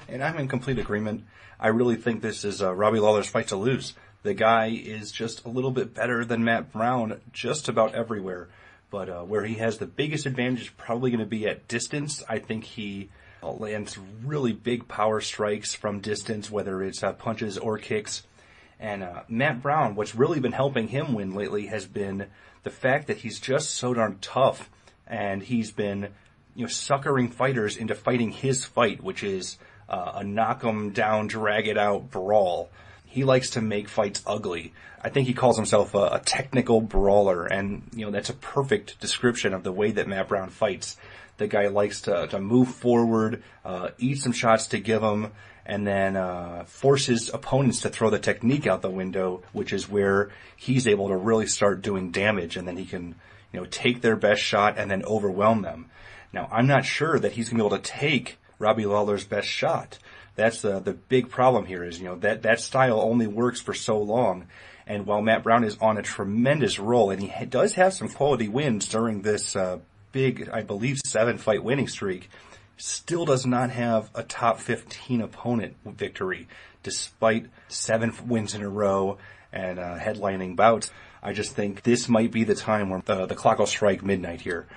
And I'm in complete agreement. I really think this is Robbie Lawler's fight to lose. The guy is just a little bit better than Matt Brown just about everywhere. But where he has the biggest advantage is probably going to be at distance. I think he lands really big power strikes from distance, whether it's punches or kicks. And Matt Brown, what's really been helping him win lately has been the fact that he's just so darn tough. And he's been, suckering fighters into fighting his fight, which is a knock 'em down, drag it out brawl. He likes to make fights ugly. I think he calls himself a technical brawler, and that's a perfect description of the way that Matt Brown fights. The guy likes to move forward, eat some shots to give him, and then force his opponents to throw the technique out the window, which is where he's able to really start doing damage, and then he can take their best shot and then overwhelm them. Now, I'm not sure that he's going to be able to take Robbie Lawler's best shot. That's the big problem here is, that style only works for so long. And while Matt Brown is on a tremendous roll, and he does have some quality wins during this big, I believe, 7-fight winning streak, still does not have a top 15 opponent victory, despite 7 wins in a row and headlining bouts. I just think this might be the time where the clock will strike midnight here.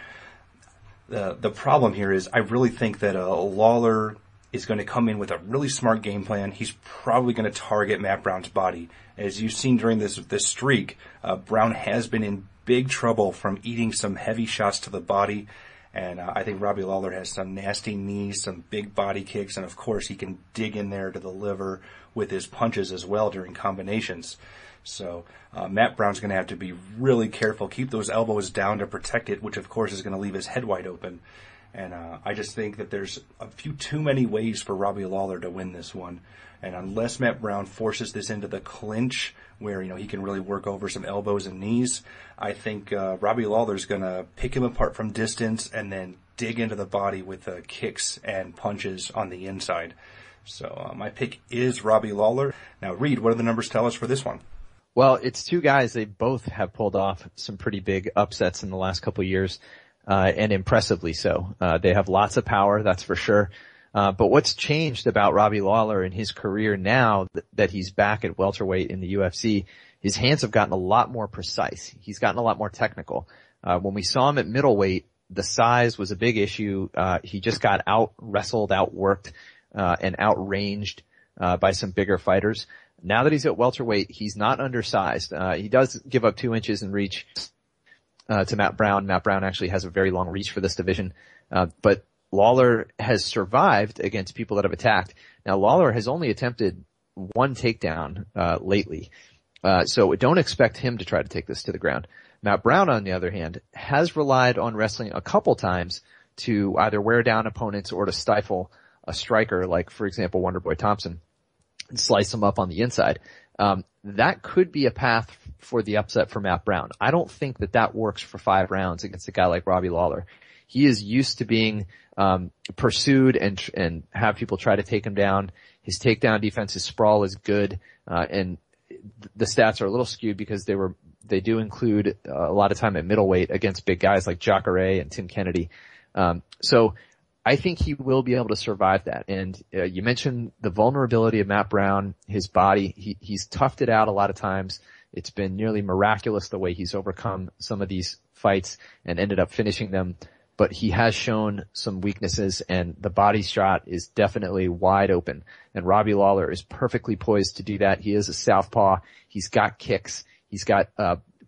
The problem here is I really think that Lawler is going to come in with a really smart game plan. He's probably going to target Matt Brown's body. As you've seen during this streak, Brown has been in big trouble from eating some heavy shots to the body. And I think Robbie Lawler has some nasty knees, some big body kicks, and of course he can dig in there to the liver with his punches as well during combinations. So Matt Brown's going to have to be really careful, keep those elbows down to protect it, which of course is going to leave his head wide open. And I just think that there's a few too many ways for Robbie Lawler to win this one. And unless Matt Brown forces this into the clinch where, he can really work over some elbows and knees, I think Robbie Lawler's going to pick him apart from distance and then dig into the body with kicks and punches on the inside. So my pick is Robbie Lawler. Now, Reed, what do the numbers tell us for this one? Well, it's two guys. They both have pulled off some pretty big upsets in the last couple of years, and impressively so. They have lots of power, that's for sure. But what's changed about Robbie Lawler in his career now that he's back at welterweight in the UFC, his hands have gotten a lot more precise. He's gotten a lot more technical. When we saw him at middleweight, the size was a big issue. He just got out-wrestled, outworked, and outranged by some bigger fighters. Now that he's at welterweight, he's not undersized. He does give up 2 inches in reach to Matt Brown. Matt Brown actually has a very long reach for this division. But Lawler has survived against people that have attacked. Now, Lawler has only attempted 1 takedown lately. So don't expect him to try to take this to the ground. Matt Brown, on the other hand, has relied on wrestling a couple times to either wear down opponents or to stifle a striker, like, for example, Wonderboy Thompson, and slice him up on the inside. That could be a path for the upset for Matt Brown. I don't think that works for 5 rounds against a guy like Robbie Lawler. He is used to being pursued and have people try to take him down. His takedown defense, his sprawl is good, and the stats are a little skewed because they were They do include a lot of time at middleweight against big guys like Jacare and Tim Kennedy. So I think he will be able to survive that. And you mentioned the vulnerability of Matt Brown, his body. He's toughed it out a lot of times. It's been nearly miraculous the way he's overcome some of these fights and ended up finishing them. But he has shown some weaknesses, and the body shot is definitely wide open. And Robbie Lawler is perfectly poised to do that. He is a southpaw. He's got kicks. He's got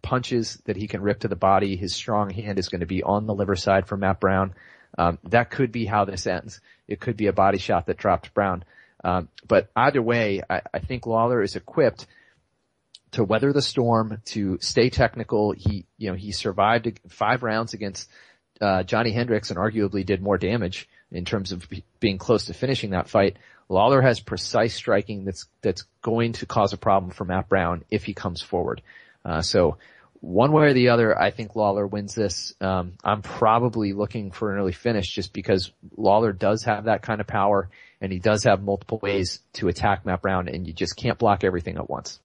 punches that he can rip to the body. His strong hand is going to be on the liver side for Matt Brown. That could be how this ends. It could be a body shot that dropped Brown. But either way, I think Lawler is equipped to weather the storm, to stay technical. He survived 5 rounds against Johnny Hendricks and arguably did more damage in terms of being close to finishing that fight. Lawler has precise striking that's going to cause a problem for Matt Brown if he comes forward. So one way or the other, I think Lawler wins this. I'm probably looking for an early finish just because Lawler does have that kind of power, and he does have multiple ways to attack Matt Brown, and you just can't block everything at once.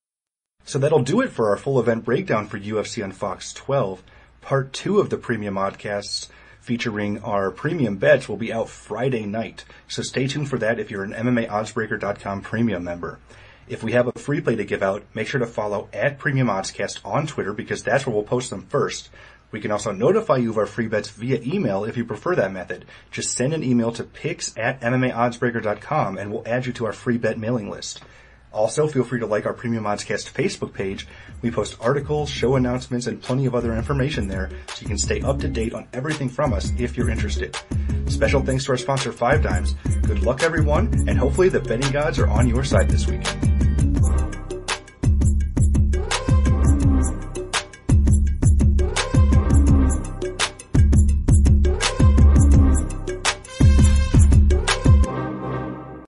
So that'll do it for our full event breakdown for UFC on Fox 12. Part 2 of the Premium Oddcasts featuring our premium bets will be out Friday night. So stay tuned for that if you're an MMAOddsbreaker.com premium member. If we have a free play to give out, make sure to follow @Premium Oddscast on Twitter because that's where we'll post them first. We can also notify you of our free bets via email if you prefer that method. Just send an email to picks@MMAOddsbreaker.com and we'll add you to our free bet mailing list. Also, feel free to like our Premium Oddscast Facebook page. We post articles, show announcements, and plenty of other information there, so you can stay up to date on everything from us if you're interested. Special thanks to our sponsor, 5 Dimes. Good luck, everyone, and hopefully the betting gods are on your side this week.